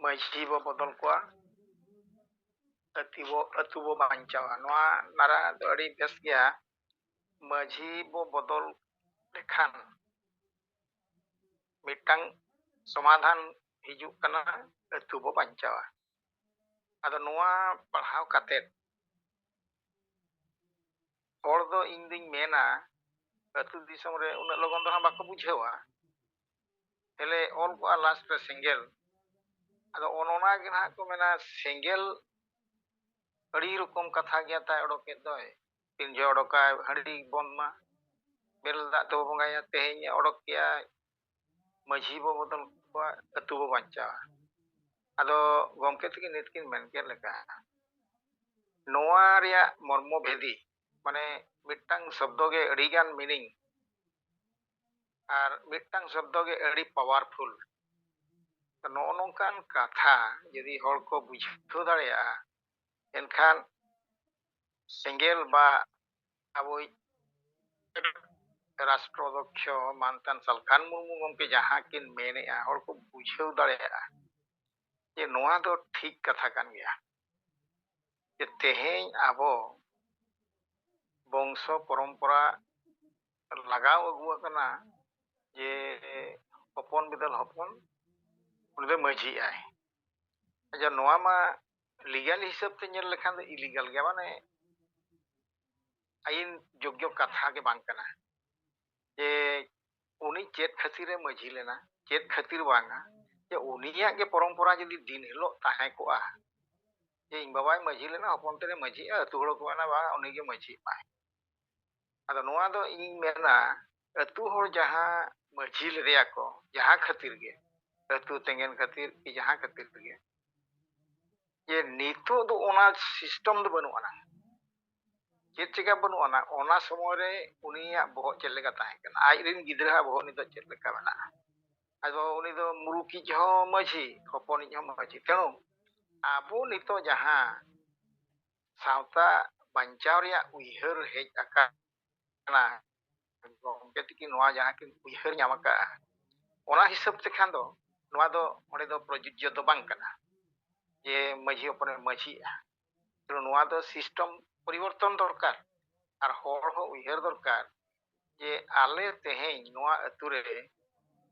ᱢᱟᱹᱡᱷᱤ ᱵᱚ ᱵᱚᱫᱚᱞ ᱠᱚᱣᱟ ᱟᱹᱛᱩ ᱵᱚ ᱵᱟᱧᱪᱟᱣᱟ ᱱᱚᱣᱟ ᱱᱟᱨᱟ ᱫᱚ ᱟᱹᱰᱤ ᱵᱮᱥ ᱜᱮᱭᱟ ᱢᱟᱹᱡᱷᱤ ᱵᱚ ᱵᱚᱫᱚᱞ ᱞᱮᱠᱷᱟᱱ ᱢᱤᱫᱴᱟᱝ ᱥᱚᱢᱟᱫᱷᱟᱱ ᱦᱤᱡᱩᱜ ᱠᱟᱱᱟ ᱟᱹᱛᱩ ᱵᱚ ᱵᱟᱧᱪᱟᱣᱟ ᱟᱫᱚ ᱱᱚᱣᱟ ᱯᱟᱲᱦᱟᱣ ᱠᱟᱛᱮᱫ ᱦᱚᱲ ᱫᱚ ᱤᱧ ᱫᱩᱧ ᱢᱮᱱᱟ ᱟᱹᱛᱩ ᱫᱤᱥᱚᱢ ᱨᱮ ᱩᱱᱟᱹᱜ ᱞᱚᱜᱚᱱ ᱫᱚ ᱦᱟᱸᱜ ᱵᱟᱠᱚ ᱵᱩᱡᱷᱟᱹᱣᱟ ᱛᱟᱦᱞᱮ ᱚᱞ ᱠᱚᱜᱼᱟ ᱞᱟᱥᱴ ᱨᱮ ᱥᱮᱸᱜᱮᱞ ᱟᱫᱚ ᱚᱱᱟ ᱜᱮ ᱱᱟᱦᱟᱜ ᱠᱚ ᱢᱮᱱᱟ ᱥᱮᱸᱜᱮᱞ ᱟᱹᱰᱤ ᱨᱚᱠᱚᱢ ᱠᱟᱛᱷᱟ ᱜᱮᱭᱟ ᱛᱟᱭ ᱚᱰᱚᱠᱮᱫ ᱫᱚᱭ ᱛᱤᱱ ᱡᱚᱦᱚᱜ ᱚᱰᱚᱠᱟᱭ ᱦᱟᱺᱰᱤ ᱵᱚᱱ ᱢᱟ ᱵᱮᱨᱮᱞ ᱫᱟᱜ ᱛᱮᱵᱚ ᱵᱚᱸᱜᱟᱭᱟ ᱛᱮᱦᱮᱧ ᱚᱰᱚᱠ ᱠᱮᱜᱼᱟ ᱢᱟᱹᱡᱷᱤ ᱵᱚ ᱵᱚᱫᱚᱞ ᱠᱚᱣᱟ ᱟᱹᱛᱩ ᱵᱚ ᱵᱟᱧᱪᱟᱣᱟ ᱟᱫᱚ ᱜᱚᱢᱠᱮ ᱛᱟᱹᱠᱤᱱ ᱱᱤᱛ ᱠᱤᱱ ᱢᱮᱱ ᱠᱮᱫ ᱞᱮᱠᱟ ᱱᱚᱣᱟ ᱨᱮᱭᱟᱜ ᱢᱚᱨᱢᱚ ᱵᱷᱮᱫᱤ ᱢᱟᱱᱮ ᱢᱤᱫᱴᱟᱝ ᱥᱚᱵᱫᱚ ᱜᱮ ᱟᱹᱰᱤᱜᱟᱱ ᱢᱤᱱᱤᱝ ᱟᱨ ᱢᱤᱫᱴᱟᱝ ᱥᱚᱵᱫᱚ ᱜᱮ ᱟᱹᱰᱤ ᱯᱟᱣᱟᱨᱯᱷᱩᱞ ᱱᱚᱜᱼᱚ ᱱᱚᱝᱠᱟᱱ ᱠᱟᱛᱷᱟ ᱡᱩᱫᱤ ᱦᱚᱲ ᱠᱚ ᱵᱩᱡᱷᱟᱹᱣ ᱫᱟᱲᱮᱭᱟᱜᱼᱟ ᱮᱱᱠᱷᱟᱱ ᱥᱮᱸᱜᱮᱞ ᱵᱟ ᱟᱵᱚᱭᱤᱡ ᱨᱟᱥᱴᱨᱚᱫᱷᱚᱠෂᱚ ᱢᱟᱱᱚᱛᱟᱱ ᱥᱟᱞᱠᱷᱟᱱ ᱢᱩᱨᱢᱩ ᱜᱚᱢᱠᱮ ᱡᱟᱦᱟᱸ ᱠᱤᱱ ᱢᱮᱱᱮᱜᱼᱟ ᱦᱚᱲ ᱠᱚ ᱵᱩᱡᱷᱟᱹᱣ ᱫᱟᱲᱮᱭᱟᱜᱼᱟ ᱡᱮ ᱱᱚᱣᱟ ᱫᱚ ᱴᱷᱤᱠ ᱠᱟᱛᱷᱟ ᱠᱟᱱ ᱜᱮᱭᱟ ᱡᱮ ᱛᱮᱦᱮᱧ ᱟᱵᱚ ᱵᱚᱝᱥᱚ ᱯᱚᱨᱚᱢᱯᱚᱨᱟ ᱞᱟᱜᱟᱣ ᱟᱹᱜᱩ ᱟᱠᱟᱱᱟ ᱡᱮ ᱦᱚᱯᱚᱱ ᱵᱤᱫᱟᱹᱞ ᱦᱚᱯᱚᱱ ᱩᱱᱤ ᱫᱚ ᱢᱟᱹᱡᱷᱤᱜᱼᱟᱭ ᱟᱪᱪᱷᱟ ᱱᱚᱣᱟ ᱢᱟ ᱞᱤᱜᱟᱞ ᱦᱤᱥᱟᱹᱵ ᱛᱮ ᱧᱮᱞ ᱞᱮᱠᱷᱟᱱ ᱫᱚ ᱤᱞᱤᱜᱟᱞ ᱜᱮᱭᱟ ᱢᱟᱱᱮ ᱟᱹᱭᱤᱱ ᱡᱳᱜᱽᱜᱚ ᱠᱟᱛᱷᱟ ᱜᱮ ᱵᱟᱝ ᱠᱟᱱᱟ ᱡᱮ ᱩᱱᱤ ᱪᱮᱫ ᱠᱷᱟᱹᱛᱤᱨᱮ ᱢᱟᱹᱡᱷᱤ ᱞᱮᱱᱟ ᱪᱮᱫ ᱠᱷᱟᱹᱛᱤᱨ ᱵᱟᱝᱟ ᱡᱮ ᱩᱱᱤᱭᱟᱜ ᱜᱮ ᱯᱚᱨᱚᱢᱯᱚᱨᱟ ᱡᱩᱫᱤ ᱫᱤᱱ ᱦᱤᱞᱳᱜ ᱛᱟᱦᱮᱸ ᱠᱚᱜᱼᱟ ᱡᱮ ᱤᱧ ᱵᱟᱵᱟᱭ ᱢᱟᱹᱡᱷᱤ ᱞᱮᱱᱟ ᱦᱚᱯᱚᱱ ᱛᱮᱨᱮ ᱢᱟᱹᱡᱷᱤᱜᱼᱟ ᱟᱹᱛᱩ ᱦᱚᱲ ᱠᱚ ᱢᱮᱱᱟ ᱵᱟᱝ ᱩᱱᱤᱜᱮ ᱢᱟᱹᱡᱷᱤᱜ ᱢᱟᱭ ᱟᱫᱚ ᱱᱚᱣᱟ ᱫᱚ ᱤᱧ ᱢᱮᱱᱟ ᱟᱹᱛᱩ ᱦᱚᱲ ᱡᱟᱦᱟᱸ ᱢᱟᱹᱡᱷᱤ ᱞᱮᱫᱮᱭᱟ ᱠᱚ ᱡᱟᱦᱟᱸ ᱠᱷᱟᱹᱛᱤᱨ ᱜᱮ ᱟᱹᱛᱩ ᱛᱮᱸᱜᱮᱱ ᱠᱷᱟᱹᱛᱤᱨ ᱠᱤ ᱡᱟᱦᱟᱸ ᱠᱷᱟᱹᱛᱤᱨ ᱜᱮ ᱡᱮ ᱱᱤᱛᱚᱜ ᱫᱚ ᱚᱱᱟ ᱥᱤᱥᱴᱮᱢ ᱫᱚ ᱵᱟᱹᱱᱩᱜ ᱟᱱᱟ ᱪᱮᱫ ᱪᱤᱠᱟ ᱵᱟᱹᱱᱩᱜ ᱟᱱᱟ ᱚᱱᱟ ᱥᱚᱢᱚᱭ ᱨᱮ ᱩᱱᱤᱭᱟᱜ ᱵᱚᱦᱚᱜ ᱪᱮᱫ ᱞᱮᱠᱟ ᱛᱟᱦᱮᱸ ᱠᱟᱱᱟ ᱟᱡᱨᱮᱱ ᱜᱤᱫᱽᱨᱟᱹᱣᱟᱜ ᱵᱚᱦᱚᱜ ᱱᱤᱛᱚᱜ ᱪᱮᱫ ᱞᱮᱠᱟ ᱢᱮᱱᱟᱜᱼᱟ ᱟᱫᱚ ᱩᱱᱤ ᱫᱚ ᱢᱩᱨᱩᱠᱤᱡ ᱦᱚᱸ ᱢᱟᱹᱡᱷᱤ ᱦᱚᱯᱚᱱᱤᱡ ᱦᱚᱸ ᱢᱟᱹᱡᱷᱤ ᱛᱮᱬᱩ ᱟᱵᱚ ᱱᱤᱛᱚᱜ ᱡᱟᱦᱟᱸ ᱥᱟᱶᱛᱟ ᱵᱟᱧᱪᱟᱣ ᱨᱮᱭᱟᱜ ᱩᱭᱦᱟᱹᱨ ᱦᱮᱡ ᱟᱠᱟᱱᱟ ᱜᱚᱢᱠᱮ ᱛᱤᱠᱤᱱ ᱱᱚᱣᱟ ᱡᱟᱦᱟᱸ ᱠᱤᱱ ᱩᱭᱦᱟᱹᱨ ᱧᱟᱢ ᱟᱠᱟᱜᱼᱟ ᱚᱱᱟ ᱦᱤᱥᱟᱹᱵ ᱛᱮᱠᱷᱟᱱ ᱫᱚ ᱱᱚᱣᱟ ᱫᱚ ᱚᱸᱰᱮ ᱫᱚ ᱯᱨᱚᱡᱳᱡᱡᱚ ᱫᱚ ᱵᱟᱝ ᱠᱟᱱᱟ ᱡᱮ ᱢᱟᱹᱡᱷᱤ ᱦᱚᱯᱚᱱᱮ ᱢᱟᱹᱡᱷᱤᱜᱼᱟ ᱱᱚᱣᱟ ᱫᱚ ᱥᱤᱥᱴᱮᱢ ᱯᱚᱨᱤᱵᱚᱨᱛᱚᱱ ᱫᱚᱨᱠᱟর ᱟᱨ ᱦᱚᱲ ᱦᱚᱸ ᱩᱭᱦᱟᱹᱨ ᱫᱚᱨᱠᱟর ᱡᱮ ᱟᱞᱮ ᱛᱮᱦᱮᱧ ᱱᱚᱣᱟ ᱟᱹᱛᱩ ᱨᱮ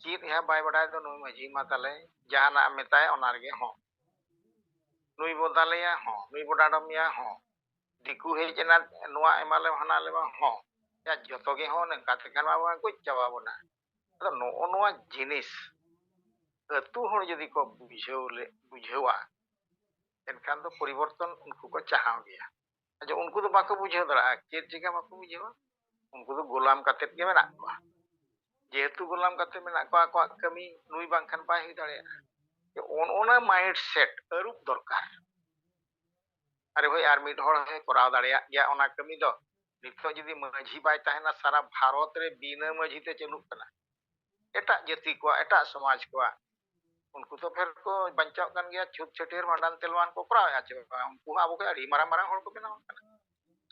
ᱪᱮᱫ ᱦᱟᱸᱜ ᱵᱟᱭ ᱵᱟᱰᱟᱭ ᱫᱚ ᱱᱩᱭ ᱢᱟᱹᱡᱷᱤ ᱢᱟ ᱛᱟᱞᱮ ᱡᱟᱦᱟᱱᱟᱜ ᱮᱢ ᱢᱮᱛᱟᱭᱟ ᱚᱱᱟ ᱨᱮᱜᱮ ᱦᱚᱸ ᱱᱩᱭ ᱵᱚ ᱫᱟᱞᱮᱭᱟ ᱦᱚᱸ ᱱᱩᱭ ᱵᱚ ᱰᱟᱸᱰᱚᱢᱮᱭᱟ ᱦᱚᱸ ᱫᱤᱠᱩ ᱦᱮᱡ ᱮᱱᱟ ᱱᱚᱣᱟ ᱮᱢᱟᱞᱮ ᱦᱟᱱᱟ ᱞᱮᱢᱟ ᱦᱚᱸ ᱡᱚᱛᱚ ᱜᱮ ᱦᱚᱸ ᱱᱚᱝᱠᱟ ᱛᱮᱠᱷᱟᱱ ᱢᱟ ᱜᱚᱡ ᱪᱟᱵᱟ ᱵᱚᱱᱟ ᱟᱫᱚ ᱱᱚᱜᱼᱚ ᱱᱚᱣᱟ ᱡᱤᱱᱤᱥ ᱟᱹᱛᱩ ᱦᱚᱲ ᱡᱩᱫᱤ ᱠᱚ ᱵᱩᱡᱷᱟᱹᱣᱟ ᱮᱱᱠᱷᱟन ᱫᱚ ᱯᱚᱨᱤᱵᱚᱨᱛᱚᱱ ᱩᱱᱠᱩ ᱠᱚ ᱪᱟᱦᱟᱣ ᱜᱮᱭᱟ ᱟᱪᱪᱷᱟ ᱩᱱᱠᱩ ᱫᱚ ᱵᱟᱠᱚ ᱵᱩᱡᱷᱟᱹᱣ ᱫᱟᱲᱮᱭᱟᱜᱼᱟ ᱪᱮᱫ ᱪᱤᱠᱟ ᱵᱟᱠᱚ ᱵᱩᱡᱷᱟᱹᱣᱟ ᱩᱱᱠᱩ ᱫᱚ ᱜᱳᱞᱟᱢ ᱠᱟᱛᱮᱫ ᱜᱮ ᱢᱮᱱᱟᱜ ᱠᱚᱣᱟ ᱡᱮᱦᱮᱛᱩ ᱜᱳᱞᱟᱢ ᱠᱟᱛᱮᱫ ᱢᱮᱱᱟᱜ ᱠᱚᱣᱟ ᱟᱠᱚᱣᱟᱜ ᱠᱟᱹᱢᱤ ᱱᱩᱭ ᱵᱟᱝᱠᱷᱟᱱ ᱵᱟᱭ ᱦᱩᱭ ᱫᱟᱲᱮᱭᱟᱜᱼᱟ ᱚᱱᱟ ᱢᱟᱭᱤᱱᱰ ᱥᱮᱴ ᱟᱹᱨᱩᱵ ᱫᱚᱨᱠᱟর আরে ভাই আর মিট হড় ᱦᱚᱸ ᱠᱚᱨᱟᱣ ᱫᱟᱲᱮᱭᱟᱜ ᱜᱮᱭᱟ ᱚᱱᱟ ᱠᱟᱹᱢᱤ ᱫᱚ ᱱᱤᱛᱚᱜ ᱡᱩᱫᱤ ᱢᱟᱹᱡᱷᱤ ᱵᱟᱭ ᱛᱟᱦᱮᱱᱟ ᱥᱟᱨᱟ ᱵᱷᱟᱨᱚᱛ ᱨᱮ ᱵᱤᱱᱟᱹ ᱢᱟᱹᱡᱷᱤ ᱛᱮ ᱪᱟᱹᱞᱩᱜ ᱠᱟᱱᱟ ᱮᱴᱟᱜ ᱡᱟᱹᱛᱤ ᱠᱚᱣᱟᱜ ᱮᱴᱟᱜ ᱥᱚᱢᱟᱡᱽ ᱠᱚᱣᱟᱜ उनको तो फिर को बंचाव कन गया छुट छुटेर भांडन तेलवान को प्राय आचे उनको आबो के अड़ी मारा मारा हड़ को बेनाव कना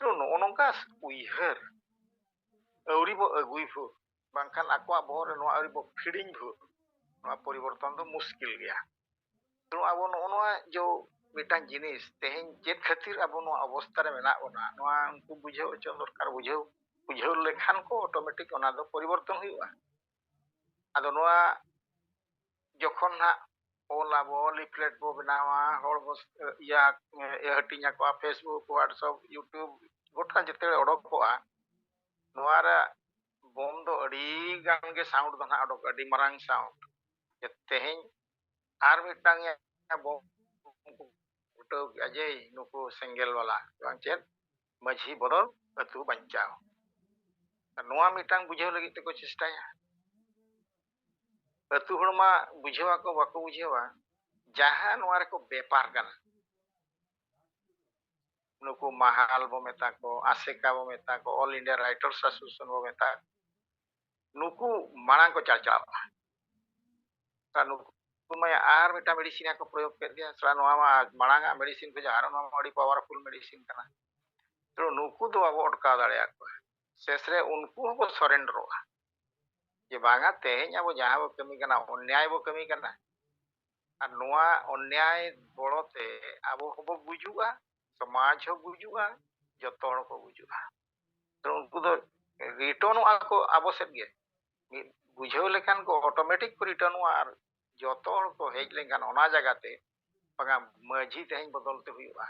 तो नो नोंका उइहर अउरी बो अगुई भु बांखान आकोआ बोर नो अउरी बो फिडिंग भु नो परिवर्तन तो मुश्किल गया तो आबो नो जो मिटान जिनिस तेहेन चेत खातिर आबो नो अवस्था रे मेना ओना नो उनको बुझाव च दरकार बुझाव लेखान को ऑटोमेटिक ओना दो परिवर्तन हुआ आदो नो যখন না ওলাবো লিফলেট বো বেনাওয়া হড় বস ইয়া হাটিᱧᱟ ᱠᱚ ফেসবুক হোয়াটসঅ্যাপ ইউটিউব গোটা যেতে অডকᱚᱜᱼᱟ ᱱᱚᱣᱟ ᱨᱮ ᱵᱚᱢ ᱫᱚ ᱟᱹᱰᱤ ᱜᱟᱱ ᱜᱮ ᱥᱟᱣᱩন্ড ᱫᱚ ᱱᱟᱜ ᱚᱰᱚᱠ ᱟᱹᱰᱤ ᱢᱟᱨᱟᱝ ᱥᱟᱣᱩন্ড ᱛᱮᱦᱮᱧ ᱟᱨ ᱢᱤᱫᱴᱟᱝ ᱵᱚᱢ ᱩᱴᱟᱹᱣ ᱠᱮᱜᱼᱟ ᱡᱮ ᱱᱩᱠᱩ ᱥᱮᱸᱜᱮᱞ ᱵᱟᱞᱟ ᱵᱟᱝ ᱪᱮᱫ ᱢᱟᱹᱡᱷᱤ ᱵᱚᱫᱚᱞ ᱟᱹᱛᱩ ᱵᱟᱧᱪᱟᱣ ᱱᱚᱣᱟ ᱢᱤᱫᱴᱟᱝ ᱵᱩᱡᱷᱟᱹᱣ ᱞᱟᱹᱜᱤᱫ ᱛᱮᱠᱚ ᱪᱮᱥᱴᱟᱭᱟ ᱟᱹᱛᱩ ᱦᱚᱲ ᱢᱟ ᱵᱩᱡᱷᱟᱹᱣ ᱟᱠᱚ ᱵᱟᱠᱚ ᱵᱩᱡᱷᱟᱹᱣᱟ ᱡᱟᱦᱟᱸ ᱱᱚᱣᱟ ᱨᱮᱠᱚ ᱵᱮᱯᱟᱨ ᱠᱟᱱᱟ ᱱᱩᱠᱩ ᱢᱟᱦᱟᱞ ᱵᱚ ᱢᱮᱛᱟ ᱠᱚ ᱟᱥᱮᱠᱟ ᱵᱚ ᱢᱮᱛᱟ ko ᱚᱞ ᱤন্ডিয়া রাইটার্স অ্যাসোসিয়েশন বো মেতা নুকু মারাং ko চাচাওয়া তা নুকু মা আর মিটা মেডিসিন ko প্রয়োগ ᱠᱮᱫ ᱜᱮᱭᱟ ᱥᱨᱟ ᱱᱚᱣᱟ ᱢᱟ ᱢᱟᱲᱟᱝ ᱟᱜ ᱢᱮᱰᱤᱥᱤᱱ ᱠᱚ ᱟᱨ ᱱᱚᱣᱟ ᱢᱟ ᱟᱹᱰᱤ ᱯᱟᱣᱟᱨফᱩᱞ ᱢᱮᱰᱤᱥᱤᱱ ᱠᱟᱱᱟ ᱛᱚ ᱱᱩᱠᱩ ᱫᱚ ᱟᱵᱚ ᱚᱴᱠᱟᱣ ᱫᱟᱲᱮᱭᱟᱜ ᱠᱚᱣᱟ শেষ ᱨᱮ ᱩᱱᱠᱩ ᱦᱚᱸᱠᱚ ᱥᱚᱨᱮᱱᱰᱟᱨᱚᱜᱼᱟ ᱡᱮ ᱵᱟᱝᱟ ᱛᱮᱦᱮᱧ ᱟᱵᱚ ᱡᱟᱦᱟᱸ ᱵᱚ ᱠᱟᱹᱢᱤ ᱠᱟᱱᱟ ᱚᱱᱱᱭᱟᱭ ᱵᱚ ᱠᱟᱹᱢᱤ ᱠᱟᱱᱟ ᱟᱨ ᱱᱚᱣᱟ ᱚᱱᱱᱭᱟᱭ ᱵᱚᱲᱚᱛᱮ ᱟᱵᱚ ᱦᱚᱸᱵᱚ ᱜᱩᱡᱩᱜᱼᱟ ᱥᱚᱢᱟᱡᱽ ᱦᱚᱸ ᱜᱩᱡᱩᱜᱼᱟ ᱡᱚᱛᱚ ᱦᱚᱲ ᱠᱚ ᱜᱩᱡᱩᱜᱼᱟ ᱛᱚ ᱩᱱᱠᱩ ᱫᱚ ᱨᱤᱴᱚᱱᱚᱜᱼᱟ ᱠᱚ ᱟᱵᱚ ᱥᱮᱫ ᱜᱮ ᱢᱤᱫ ᱵᱩᱡᱷᱟᱹᱣ ᱞᱮᱠᱷᱟᱱ ᱠᱚ ᱚᱴᱳᱢᱮᱴᱤক ᱠᱚ ᱨᱤᱴᱟᱨᱱᱚᱜᱼᱟ ᱟᱨ ᱡᱚᱛᱚ ᱦᱚᱲ ᱠᱚ ᱦᱮᱡ ᱞᱮᱱᱠᱷᱟन ᱚᱱᱟ ᱡᱟᱭᱜᱟᱛᱮ ᱵᱟᱝᱟ ᱢᱟᱹᱡᱷᱤ ᱛᱮᱦᱮᱧ ᱵᱚᱫᱚᱞ ᱛᱮ ᱦᱩᱭᱩᱜᱼᱟ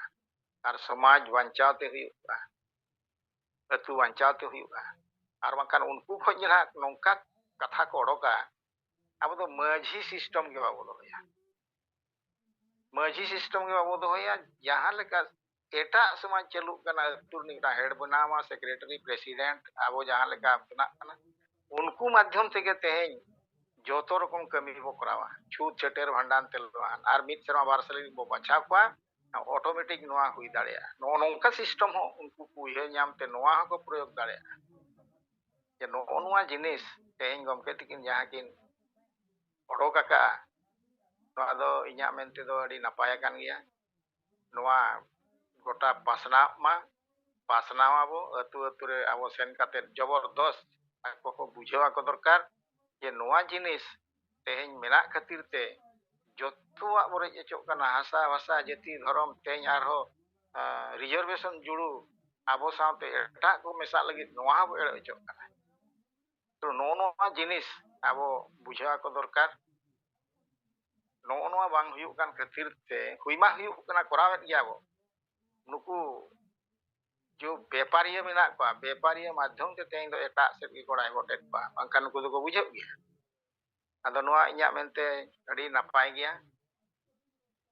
ᱟᱨ ᱥᱚᱢᱟᱡᱽ ᱵᱟᱧᱪᱟᱣ ᱛᱮ ᱦᱩᱭᱩᱜᱼᱟ ᱟᱹᱛᱩ ᱵᱟᱧᱪᱟᱣ ᱛᱮ ᱦᱩᱭᱩᱜᱼᱟ ᱟᱨ ᱵᱟᱝᱠᱷᱟᱱ ᱩᱱᱠᱩ ᱠᱷᱚᱡ ᱜᱮ ᱦᱟᱸᱜ ᱱᱚᱝᱠᱟ ᱠᱟᱛᱷᱟ ᱠᱚ ᱚᱰᱚᱠᱟ ᱟᱵᱚ ᱫᱚ ᱢᱟᱹᱡᱷᱤ ᱥᱤᱥᱴᱮᱢ ᱜᱮ ᱵᱟᱵᱚ ᱫᱚᱦᱚᱭᱟ ᱢᱟᱹᱡᱷᱤ ᱥᱤᱥᱴᱮᱢ ᱜᱮ ᱵᱟᱵᱚ ᱫᱚᱦᱚᱭᱟ ᱡᱟᱦᱟᱸ ᱞᱮᱠᱟ ᱮᱴᱟᱜ ᱥᱚᱢᱟᱡᱽ ᱪᱟᱹᱞᱩᱜ ᱠᱟᱱᱟ ᱟᱹᱛᱩ ᱨᱤᱱᱤᱡ ᱦᱮᱰ ᱵᱮᱱᱟᱣᱟ ᱥᱮᱠᱨᱮᱴᱟᱨᱤ ᱯᱨᱮᱥᱤᱰᱮন্ট ᱟᱵᱚ ᱡᱟᱦᱟᱸ ᱞᱮᱠᱟ ᱵᱮᱱᱟᱜ ᱠᱟᱱᱟ उनको माध्यम से तेहेñ जोतो रकम कमी बो करावा छूत छटेर भांडान तेलवान और मिद सेरमा बार साल बो बचाव को ऑटोमेटिक नोआ हुई दाड़ेया नो नोंका सिस्टम हो उनको कुहे ᱧᱟᱢ ᱛᱮ नोआ को प्रयोग दाड़ेया जे नोआ जिनिस तेहेñ गमके तिकिन जहां किन ओडोक आका नोआ दो इᱧᱟ मेनते दो अडी नपाय कान गया नोआ गोटा पासनावा बो अतु अतु रे आबो सेन काते जबरदस्त ako ko बुझाव ako दरकार जे नोआ जिनिस तेहेñ मेना खातिर ते जोतोआ बरे एचोक काना हासा भाषा जाति धर्म तेहेñ आरो रिजर्वेशन जुड़ू आबो साथे एटा को मेसा लगी नोआ बो एड़ एचोक काना तो नोआ जिनिस आबो बुझाव ako दरकार नोआ बांग हुयुक कान खातिर ते हुइमा हुयुक काना करावेत गया बो नुकु जो व्यापारी मेना को व्यापारी माध्यम ते तेहेñ दो एटा सेट की कोड़ाई बोटेट पा बांखान नुकु दो को बुझाव गया आदो नोआ इᱧा मेनते अडी नापाय गया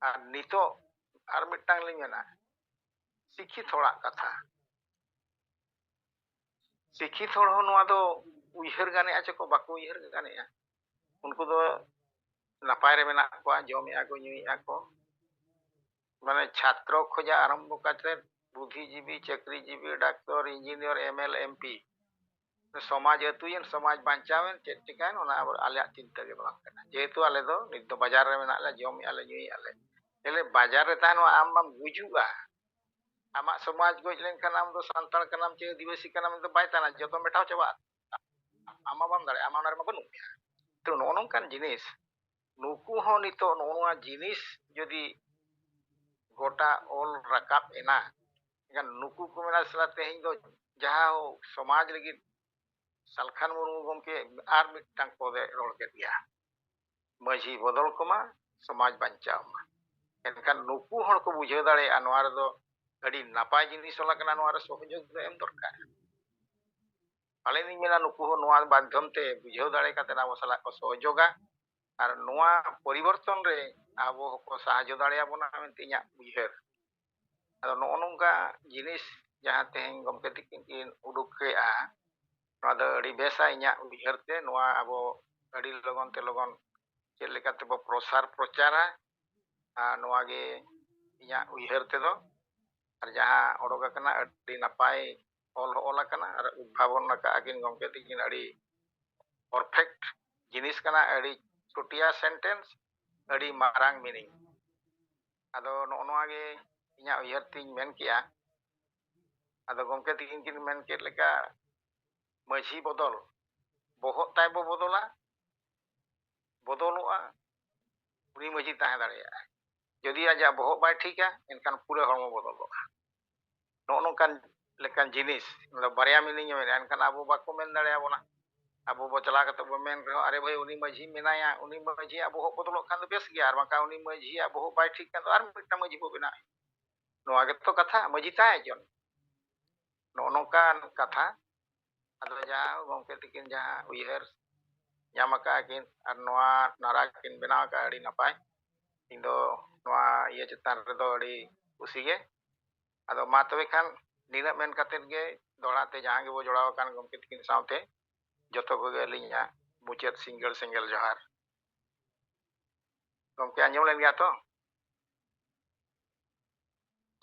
और नितो आर मिटांग लिंग मेना शिक्षित होड़ा कथा शिक्षित होड़ हो नोआ दो उयहर गाने आ चको बाको उयहर गाने आ उनको दो नापाय रे मेना को जमे आ को ᱧᱩᱭ आको माने छात्र खोजा आरंभ काते बुद्धिजीवी चाकरीजीवी डॉक्टर इंजीनियर एमएल एमपी समाज अतुयन समाज बांचावेन चेक चिकान ओना आले चिंता के बांग कना जेहेतु आले दो नित दो बाजार रे मेना ले जम आले ᱧᱩᱭ आले एले बाजार रे तानो आम माम गुजुगा आमा समाज गोज लेनखान आम दो सांताल कनाम चे आदिवासी कनाम दो बाय ताना जतो मेटाव चबा आमा बाम दाड़े आमा नारे मा बनु तो नोनोंकान जिनिस नुकु हो नितो नोआ जिनिस जदि गोटा ओल रकाब एना एखान नुकु को मेना सला तेहेñ दो जहां हो समाज लगी सालखान मुर्मू गमके आर मिटांग पदे रोल के दिया मझी बदल कोमा समाज बांचाव मा एनखान नुकु हर को बुझाव दाड़े नोआ रे दो अडी नापाय जिनिस होला कना नोआ रे सहयोग दो एम दरकार आले नि मेना नुकु हो नोआ माध्यम ते बुझाव दाड़े काते आबो सला को सहयोगा और नोआ परिवर्तन रे आबो को साहाय्य दाड़े आबोना मेनते इᱧा उयहर आदो नो नोंका जिनिस जहां तेहेñ गमके तिकिन उडुक केआ नोआ दो अडी बेसा इᱧा उयहर ते नोआ आबो अडी लगन ते लगन चेक लेकाते बो प्रसार प्रचारा नोआ गे इᱧा उयहर ते दो और जहां ओडोक कना अडी नापाय ओल कना और उद्भावन का आकिन गमके तिकिन अडी परफेक्ट जिनिस कना अडी छुटिया सेंटेंस अडी मारांग मीनिंग आदो नोआ गे इᱧा उयहर तिñ मेन किया आदो गमके तिकिन किन मेन केट लेका मझी बदल बोहत ताय बो बदला बदलुआ उनी मझी ताहे दाड़ेया जदि आजा बोहत बाय ठीका एनखान पूरे हरमो बदलुआ नोनोंकान लेकान जिनिस मतलब बारया मीनिंग मेन एनखान आबो बाको मेन दाड़ेया बोना आबो बो चला कते बो मेन रहो अरे भाई उनी मझी मेनाया उनी मझी आबो हो बदलो खान दो बेस गया आर बाका उनी मझी आबो हो बाय ठीक खान दो आर मिटा मझी बो बेना नोआ गे तो कथा मझी ताए जन नोनोंकान कथा आदो जा गमके तिकिन जहां उयहर ᱧᱟᱢᱟᱠᱟ किन और नोआ नारा किन बनाव का अडी नपाय ᱤᱧ ᱫᱚ ᱱᱚᱣᱟ ᱤᱭᱟᱹ ᱪᱮᱛᱟᱱ ᱨᱮᱫᱚ ᱟᱹᱰᱤ ᱠᱩᱥᱤ ᱜᱮ ᱟᱫᱚ ᱢᱟ ᱛᱚᱵᱮ ᱠᱷᱟᱱ ᱱᱤᱱᱟᱹᱜ ᱢᱮᱱ ᱠᱟᱛᱮᱫ ᱜᱮ ᱫᱚᱦᱲᱟ ᱛᱮ ᱡᱟᱦᱟᱸ ᱜᱮᱵᱚ ᱡᱚᱲᱟᱣ ᱟᱠᱟᱱ ᱜᱚᱢᱠᱮ ᱛᱟᱹᱠᱤᱱ ᱥᱟᱶᱛᱮ ᱡᱚᱛᱚ ᱠᱚᱜᱮ ᱟᱹᱞᱤᱧᱟᱜ ᱢᱩᱪᱟᱹᱫ ᱥᱤᱸᱜᱟᱹᱲ ᱥᱮᱸᱜᱮᱞ ᱡᱚᱦᱟᱨ ᱜᱚᱢᱠᱮ ᱟᱸᱡᱚᱢ ᱞᱮᱱ ᱜᱮᱭᱟ ᱛᱚ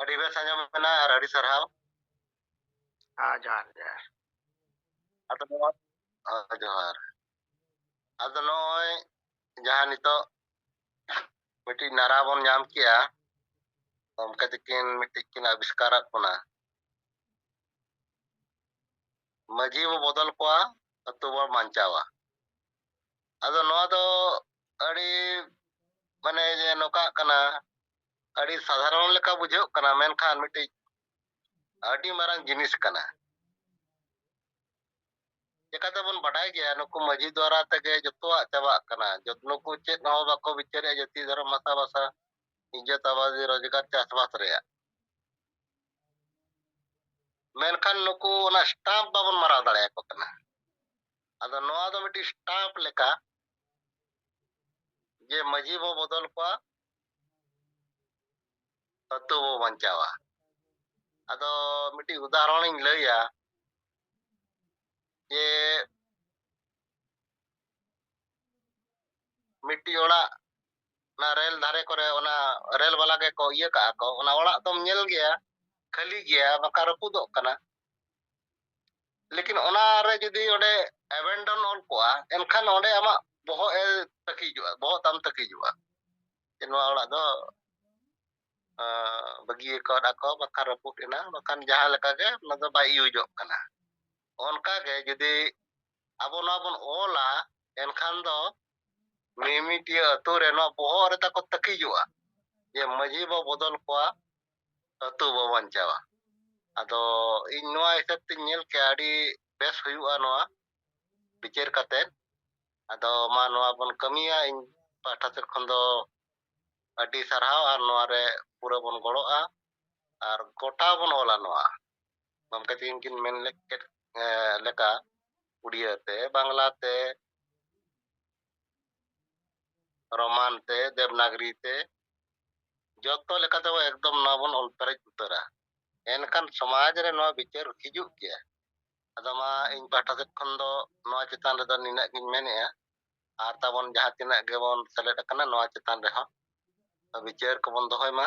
ᱟᱹᱰᱤ ᱵᱮᱥ ᱟᱸᱡᱚᱢᱮᱱᱟ ᱟᱨ ᱟᱹᱰᱤ ᱥᱟᱨᱦᱟᱣ ᱡᱚᱦᱟᱨ ᱡᱚᱦᱟᱨ ᱟᱫᱚ ᱡᱚᱦᱟᱨ ᱟᱫᱚ ᱱᱚᱜᱼᱚᱭ ᱡᱟᱦᱟᱸ ᱱᱤᱛᱚᱜ ᱢᱤᱫᱴᱤᱡ ᱱᱟᱨᱟ ᱵᱚᱱ ᱧᱟᱢ ᱠᱮᱜᱼᱟ ᱜᱚᱢᱠᱮ ᱛᱟᱹᱠᱤᱱ ᱢᱤᱫᱴᱤᱡ ᱠᱤᱱ ᱟᱵᱤষ্ᱠᱟᱨᱟᱫ ᱵᱚᱱᱟ ᱢᱟᱺᱡᱷᱤ ᱵᱚ ᱵᱚᱫᱚᱞ ᱠᱚᱣᱟ ᱟᱛᱳ ᱵᱚ ᱵᱟᱧᱪᱟᱣᱟ ᱟᱫᱚ ᱱᱚᱣᱟ ᱫᱚ ᱟᱹᱰᱤ ᱢᱟᱱᱮ ᱡᱮ ᱱᱚᱝᱠᱟᱜ ᱠᱟᱱᱟ ᱟᱹᱰᱤ ᱥᱟᱫᱷᱟᱨᱚᱱ ᱞᱮᱠᱟ ᱵᱩᱡᱷᱟᱹᱜ ᱠᱟᱱᱟ ᱢᱮᱱᱠᱷᱟᱱ ᱢᱤᱫᱴᱤᱡ ᱟᱹᱰᱤ ᱢᱟᱨᱟᱝ ᱡᱤᱱᱤᱥ ᱠᱟᱱᱟ ᱪᱮᱠᱟᱛᱮᱵᱚᱱ ᱵᱟᱰᱟᱭ ᱜᱮᱭᱟ ᱱᱩᱠᱩ ᱢᱟᱺᱡᱷᱤ ᱫᱚᱣᱟᱨᱟ ᱛᱮᱜᱮ ᱡᱚᱛᱚᱣᱟᱜ ᱪᱟᱵᱟᱜ ᱠᱟᱱᱟ ᱱᱩᱠᱩ ᱪᱮᱫ ᱦᱚᱸ ᱵᱟᱠᱚ ᱵᱤᱪᱟᱹᱨᱮᱜᱼᱟ ᱡᱟᱹᱛᱤ ᱫᱷᱚᱨᱚᱢ ᱢᱟᱥᱟ ᱵᱟᱥᱟ ইজ্জত আবাদি রোজগার চাষবাস ᱨᱮᱭᱟᱜ ᱢᱮᱱᱠᱷᱟᱱ ᱱᱩᱠᱩ ᱚᱱᱟ ᱥᱴᱟম্ᱯ ᱵᱟᱵᱚᱱ ᱢᱟᱨᱟᱣ ᱫᱟᱲᱮᱭᱟᱠᱚ ᱠᱟᱱᱟ ᱟᱫᱚ ᱱᱚᱣᱟ ᱫᱚ ᱢᱤᱫᱴᱤᱡ ᱥᱴᱟম্ᱯ ᱞᱮᱠᱟ ᱡᱮ ᱢᱟᱺᱡᱷᱤ ᱵᱚ ᱵᱚᱫᱚᱞ ᱠᱚᱣᱟ ᱟᱛᱳ ᱵᱚ ᱵᱟᱧᱪᱟᱣᱟ ᱟᱫᱚ ᱢᱤᱫᱴᱤᱡ ᱩᱫᱟᱦᱚᱨᱚᱱᱤᱧ ᱞᱟᱹᱭᱟ ᱡᱮ ᱢᱤᱫᱴᱤᱡ ᱚᱲᱟᱜ ᱚᱱᱟ ᱨᱮᱞ ᱫᱷᱟᱨᱮ ᱠᱚᱨᱮ ᱚᱱᱟ ᱨᱮᱞ ᱵᱟᱞᱟ ᱜᱮᱠᱚ ᱤᱭᱟᱹ ᱠᱟᱜᱼᱟ ᱠᱚ ᱚᱱᱟ ᱚᱲᱟᱜ ᱫᱚᱢ ᱧᱮᱞ ᱜᱮᱭᱟ ᱠᱷᱟᱹᱞᱤ ᱜᱮᱭᱟ ᱵᱟᱠᱷᱟᱱ ᱨᱟᱹᱯᱩᱫᱚᱜ ᱠᱟᱱᱟ ᱞᱮᱠᱤᱱ ᱚᱱᱟᱨᱮ ᱡᱩᱫᱤ ᱚᱸᱰᱮ ᱮᱵᱮᱱᱰᱚᱱ ᱚᱞ ᱠᱚᱜᱼᱟ ᱮᱱᱠᱷᱟᱱ ᱚᱸᱰᱮ ᱟᱢᱟᱜ ᱵᱚᱦᱚᱜ ᱛᱟᱹᱠᱤᱡᱚᱜᱼᱟ ᱵᱚᱦᱚᱜ ᱛᱟᱢ ᱛᱟᱹᱠᱤᱡᱚᱜᱼᱟ ᱡᱮ ᱱᱚᱣᱟ ᱚᱲᱟᱜ ᱫᱚ ᱵᱟᱹᱜᱤ ᱟᱠᱟᱫ ᱟᱠᱚ ᱵᱟᱠᱷᱟᱱ ᱨᱟᱹᱯᱩᱫ ᱮᱱᱟ ᱵᱟᱠᱷᱟᱱ ᱡᱟᱦᱟᱸ ᱞᱮᱠᱟᱜᱮ ᱚᱱᱟ ᱫᱚ ᱵᱟᱭ ᱤᱭᱩᱡᱚᱜ ᱠᱟᱱᱟ ᱚᱱᱠᱟᱜᱮ ᱡᱩᱫᱤ ᱟᱵᱚ ᱱᱚᱣᱟ ᱵᱚᱱ ᱚᱞᱟ ᱮᱱᱠᱷᱟन ᱫᱚ ᱢᱤᱢᱤᱫᱴᱤᱡ ᱟᱛᱳ ᱨᱮ ᱱᱚᱣᱟ ᱵᱚᱦᱚᱜ ᱨᱮ ᱛᱟᱠᱚ ᱛᱟᱹᱠᱤᱡᱚᱜᱼᱟ ᱡᱮ ᱢᱟᱺᱡᱷᱤ ᱵᱚ ᱵᱚᱫᱚᱞ ᱠᱚᱣᱟ ᱟᱛᱳ ᱵᱚ ᱵᱟᱧᱪᱟᱣᱟ ᱟᱫᱚ ᱤᱧ ᱱᱚᱣᱟ ᱦᱤᱥᱟᱹᱵ ᱛᱤᱧ ᱧᱮᱞ ᱠᱮᱜᱼᱟ ᱟᱹᱰᱤ ᱵᱮᱥ ᱦᱩᱭᱩᱜᱼᱟ ᱱᱚᱣᱟ ᱵᱤᱪᱟᱹᱨ ᱠᱟᱛᱮᱫ ᱟᱫᱚ ᱢᱟ ᱱᱚᱣᱟ ᱵᱚᱱ ᱠᱟᱹᱢᱤᱭᱟ ᱤᱧ ᱯᱟᱦᱴᱟ ᱥᱮᱫ ᱠᱷᱚᱱ ᱫᱚ ᱟᱹᱰᱤ ᱥᱟᱨᱦᱟᱣ ᱟᱨ ᱱᱚᱣᱟᱨᱮ ᱯᱩᱨᱟᱹ ᱵᱚᱱ ᱜᱚᱲᱚᱜᱼᱟ ᱟᱨ ᱜᱚᱴᱟ ᱵᱚᱱ ᱚᱞᱟ ᱱᱚᱣᱟ ᱜᱚᱢᱠᱮ ᱛᱟᱹᱠᱤᱱ ᱠᱤᱱ ᱢᱮᱱ ᱞᱮᱠᱟ ᱩᱲᱤᱭᱟᱹ ᱛᱮ ᱵᱟᱝᱞᱟ ᱛᱮ ᱨᱳমান ᱛᱮ ᱫᱮᱵᱽᱱᱟᱜᱚᱨᱤ ᱛᱮ ᱡᱚᱛᱚ ᱞᱮᱠᱟᱛᱮ ᱮᱠᱫᱚᱢ ᱱᱚᱣᱟ ᱵᱚᱱ ᱚᱞ ᱯᱮᱨᱮᱡ ᱩᱛᱟᱹᱨᱟ ᱮᱱᱠᱷᱟᱱ ᱥᱚᱢᱟᱡᱽ ᱨᱮ ᱱᱚᱣᱟ ᱵᱤᱪᱟᱹᱨ ᱦᱤᱡᱩᱜ ᱜᱮᱭᱟ ᱟᱫᱚ ᱢᱟ ᱤᱧ ᱯᱟᱦᱴᱟ ᱥᱮᱫ ᱠᱷᱚᱱ ᱫᱚ ᱱᱚᱣᱟ ᱪᱮᱛᱟᱱ ᱨᱮᱫᱚ ᱱᱤᱱᱟᱹᱜ ᱜᱤᱧ ᱢᱮᱱᱮᱫᱼᱟ ᱟᱨ ᱛᱟᱵᱚᱱ ᱡᱟᱦᱟᱸ ᱛᱤᱱᱟᱹᱜ ᱜᱮᱵᱚᱱ ᱥᱮᱞᱮᱫ ᱟᱠᱟᱱᱟ ᱱᱚᱣᱟ ᱪᱮᱛᱟᱱ ᱨᱮᱦᱚᱸ ᱵᱤᱪᱟᱹᱨ ᱠᱚᱵᱚᱱ ᱫᱚᱦᱚᱭ ᱢᱟ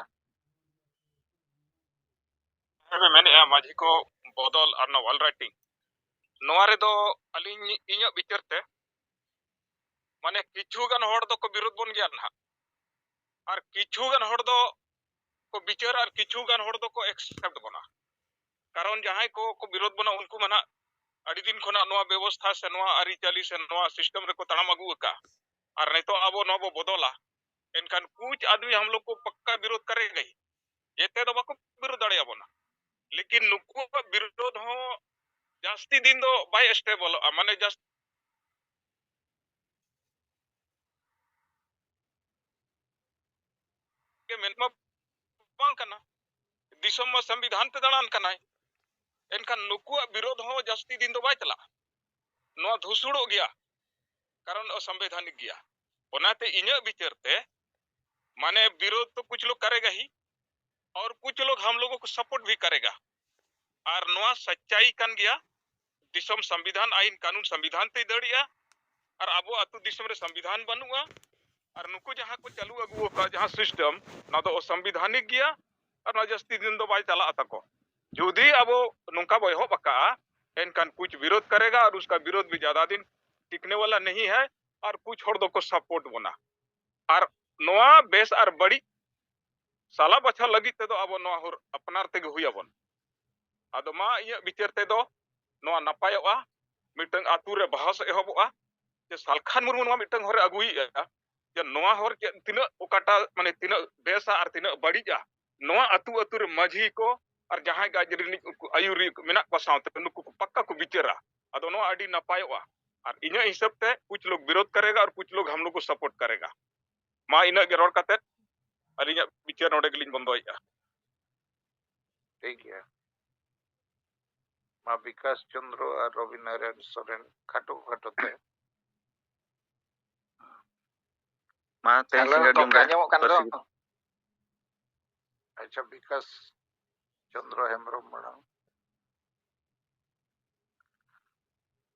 ᱢᱮᱱᱮᱫᱼᱟ ᱢᱟᱺᱡᱷᱤ ᱠᱚ ᱵᱚᱫᱚᱞ ᱟᱨ ᱱᱚᱣᱟ ᱚᱞ ᱨᱟᱭᱴᱤᱝ ᱱᱚᱣᱟ ᱨᱮᱫᱚ ᱟᱹᱞᱤᱧ ᱤᱧᱟᱹᱜ ᱵᱤᱪᱟᱹᱨ ᱛᱮ ᱢᱟᱱᱮ ᱠᱤᱪᱷᱩᱜᱟᱱ ᱦᱚᱲ ᱫᱚᱠᱚ ᱵᱤᱨᱳᱫ ᱵᱚᱱ ᱜᱮᱭᱟ ᱱᱟᱦᱟᱜ ᱟᱨ ᱠᱤᱪᱷᱩᱜᱟᱱ ᱦᱚᱲ ᱫᱚ को बिचार और किछुगान हड़ दो को एक्सेप्ट बना कारण जहां को विरोध बना उनको मना अड़ी दिन खना नोआ व्यवस्था से नोआ आरिचाली से नोआ सिस्टम रे को तड़ाम अगू का और नहीं तो अब नो बदला इनखान कुछ आदमी हम लोग को पक्का विरोध करेगा ही ये तो बाको विरोध दाड़े बना लेकिन नुको विरोध हो जास्ती दिन दो बाय स्टेबल माने जस्ट के मेनमा बांग करना दिसम में संविधान पे दाड़ान करना एनखान नुकुआ विरोध हो जास्ती दिन दो बाय चला नो धुसुड़ो गया कारण असंवैधानिक गया ओनाते इन्हें विचारते माने विरोध तो कुछ लोग करेगा ही और कुछ लोग हम लोगों को सपोर्ट भी करेगा और नोआ सच्चाई कन गया दिसम संविधान आईन कानून संविधान ते दड़िया और अब अतु दिसम रे संविधान बनुआ और नुकु जहां को चालू अगुओ का जहां सिस्टम ना तो संविधानिक गया और ना जस्ती दिन दो बाय चला तको जुदी अब नुका बो हो बका इनकान कुछ विरोध करेगा और उसका विरोध भी ज्यादा दिन टिकने वाला नहीं है और कुछ हर दो को सपोर्ट बना और नोआ बेस और बड़ी साला बछा लगी ते दो अब नोआ हर अपनार ते हुई अबन आदो मा ये विचार ते दो नोआ नपायोआ मिटंग आतु रे बहस एहबोआ जे सालखान मुर्मु नोआ मिटंग हर अगुई जे नोआ हर के तिना ओकाटा माने तिना बेसा और तिना बड़ीजा नोआ आतु आतु रे माझी को और जहां गाजरी आयुरी मेना को साउते नुकु पक्का को विचारा आदो नोआ आडी नपायोआ और इन्हें हिसाब से कुछ लोग विरोध करेगा और कुछ लोग हम लोग को सपोर्ट करेगा मा इन्हें के रोड कते अलिया विचार नोडे गलिन बंदोया ठीक है मा विकास चंद्र और रवि नारायण सोरेन खाटो खाटो ते मा तें सिंगर जुम अच्छा विकास चंद्र हेम्ब्रम बड़ा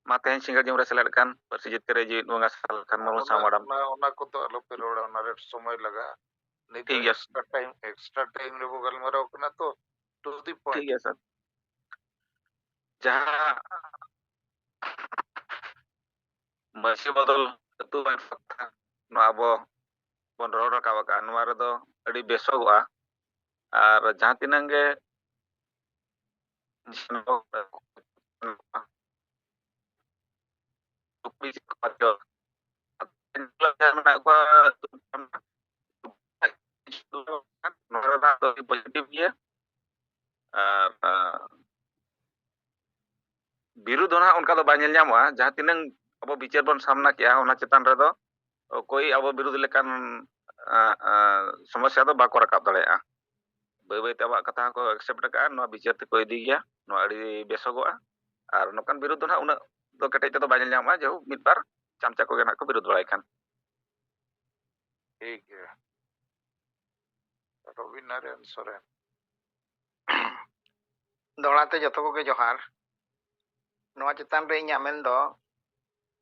मा तेहन सिंगर जिम रे सेलेद kan Persi Jitkare Jit Bunga Salkan Mamu Samadam ona ko to alo pe roda ona re somay laga nit ठीक है extra time re bo galmarao kana to to the point ठीक है sir जहाँ masih botol itu yang fakta no abo bon roro kawak anwar do adi besoga ar jahan tinang ge positif dia biru dona unka do banyel nyamwa jahan tinang abo bicar bon samna kya ona chetan redo koi abo biru lekan समस्या तो बाको रकाब दाड़ेया बै बै ते कथा को accept का no बिचार ते को इदी गया नो अड़ी बेसोगोआ आर नोकान बिरुद्ध ना उना दो कटेज ते बाजल जामा जो मिदबार चामचा को गना को बिरुद्ध बड़ाय खान ठीक है रवि नारायण सोरेन दोड़ाते जतो को के जोहार नोआ चितान रे इᱧᱟᱜ मेन दो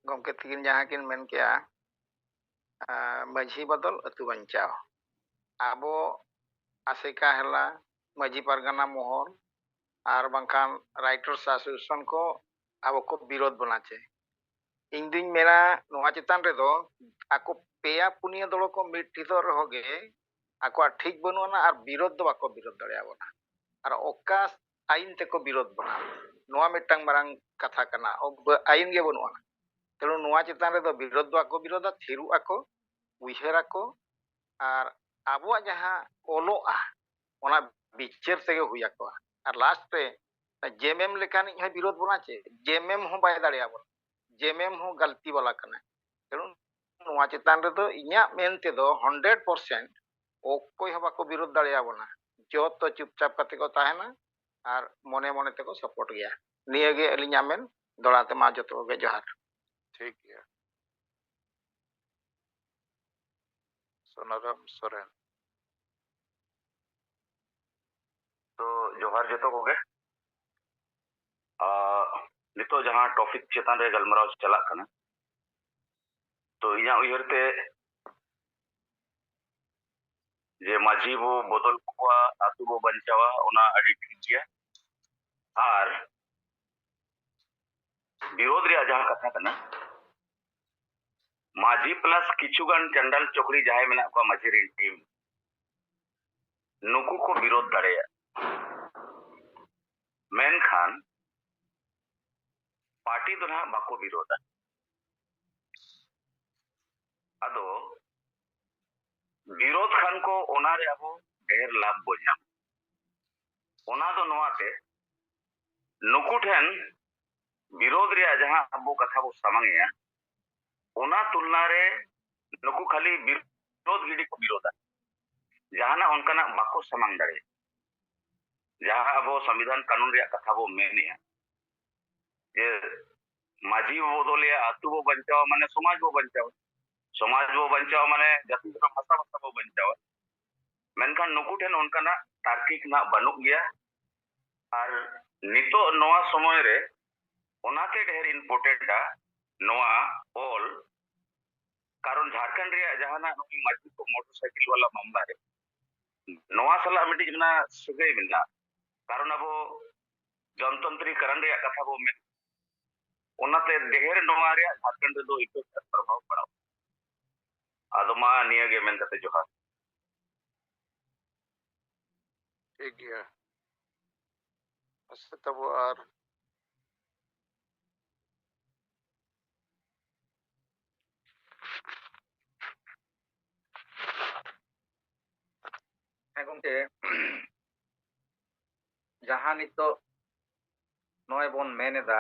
गमके तिकिन जहां किन मेन किया माझी बदल अतु बंचाव आबो आसेका हला माझी पारगाना मोहर आर बांखान राइटर्स एसोसिएशन को आबो को विरोध बनाचे इन दिन मेरा नोआ चितान रे दो आको पेया पुनिया दलो को मिटिदो रहोगे आको ठीक बनुना आर विरोध दो बाको विरोध दड़ियाबोना आर ओका आईन ते को विरोध बना नोआ मिटंग मारंग कथा कना आईन गे बनुआ तेणु नोआ चितान रे दो विरोध दो आको विरोधा थिरु आको उयहर आको आर आबो जहां ओलोआ ओना बिचार तेगे हुया को आर लास्ट पे जेएमएम लेकान इहा विरोध बना चे जेएमएम हो बाय दाड़ियाबो जेएमएम हो गलती वाला कना तेणु नोआ चितान रे दो इᱧᱟᱜ मेन ते दो 100% ओकोय हो बाको विरोध दाड़ियाबोना जो तो चुपचाप कते को ताहेना आर मने मने ते को सपोर्ट गया निये गे अलिᱧाᱜ मेन दोड़ाते मा जतो गे जोहार ठीक है सोनाराम सोरेन तो जोहार जतो को गे नितो जहां टॉपिक चेतान रे गलमराव चला कना तो इᱧा उयहर ते जे माझी बो बदल को आतु बो बंचावा ओना अडी ठीक गया आर विरोध रे जहां कथा कना माझी प्लस किचुगान चंडल चोकरी जाय मेना को माझी रे टीम नुकु को विरोध दाड़ेया मेनखान पार्टी तो ना बाको विरोधा अदो विरोध खान को ओना रे अबो ढेर लाभ बो जाम ओना दो नोआते नुकु ठेन विरोध रे जहां अबो कथा बो सामंगया ओना तुलना रे नुकु खाली विरोध गिडी को विरोधा जहाना उनका बाको सामंग दाड़े जहां अबो संविधान कानून रे कथा बो मेनिया जे माझी बदलिया आतु बो बंचाव माने समाज बो बंचाव माने जाति धर्म भाषा भाषा बो बंचाव मेनखान नुकु ठेन उनका तार्किक ना बनु गया और नितो नोआ समय रे ओनाते ढेर इम्पोर्टेंट नोआ ऑल कारण झारखंड रे जहाना नुकी माझी को मोटरसाइकिल वाला मामला रे नोआ सला मिटी ना सगई मिलना कारण अब जनतंत्रीकरण रे कथा बो में ओनाते ढेर नोआ रे झारखंड दो इफेक्ट प्रभाव पड़ा आदमा निया गे मेन कते जोहार ठीक है अच्छा तब आर गमके जहां नितो नय बन मेनेदा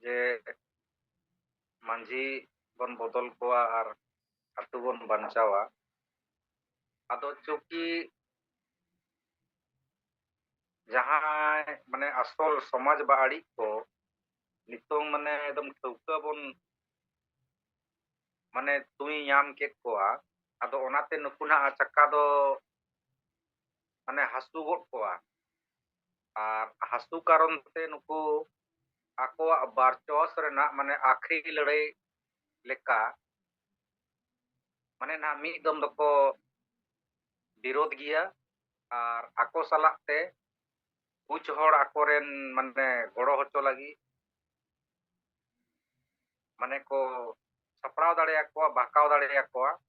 जे मांझी बन बदल कोआ और आतु बन बंचावा आदो चूंकि जहां माने असल समाज बाड़ी को नितो माने एकदम ठौका बन माने तुई याम के कोआ आदो ओनाते नुकुना चक्का दो माने हासु गोट कोआ और हासु कारण ते नुकु ᱟᱠᱚᱣᱟᱜ ᱵᱟᱨᱪᱚᱥ ᱨᱮᱱᱟᱜ ᱢᱟᱱᱮ ᱟᱠᱷᱨᱤ ᱞᱟᱹᱲᱦᱟᱹᱭ ᱞᱮᱠᱟ ᱢᱟᱱᱮ ᱱᱟᱦᱟᱜ ᱢᱤᱫ ᱫᱚᱢ ᱫᱚᱠᱚ ᱵᱤᱨᱳধ ᱜᱮᱭᱟ ᱟᱨ ᱟᱠᱚ ᱥᱟᱞᱟᱜ ᱛᱮ ᱠᱩᱪ ᱦᱚᱲ ᱟᱠᱚᱨᱮᱱ ᱢᱟᱱᱮ ᱜᱚᱲᱚ ᱦᱚᱪᱚ ᱞᱟᱹᱜᱤᱫ ᱢᱟᱱᱮ ko sapraw dareyakowa bahkaw dareyakowa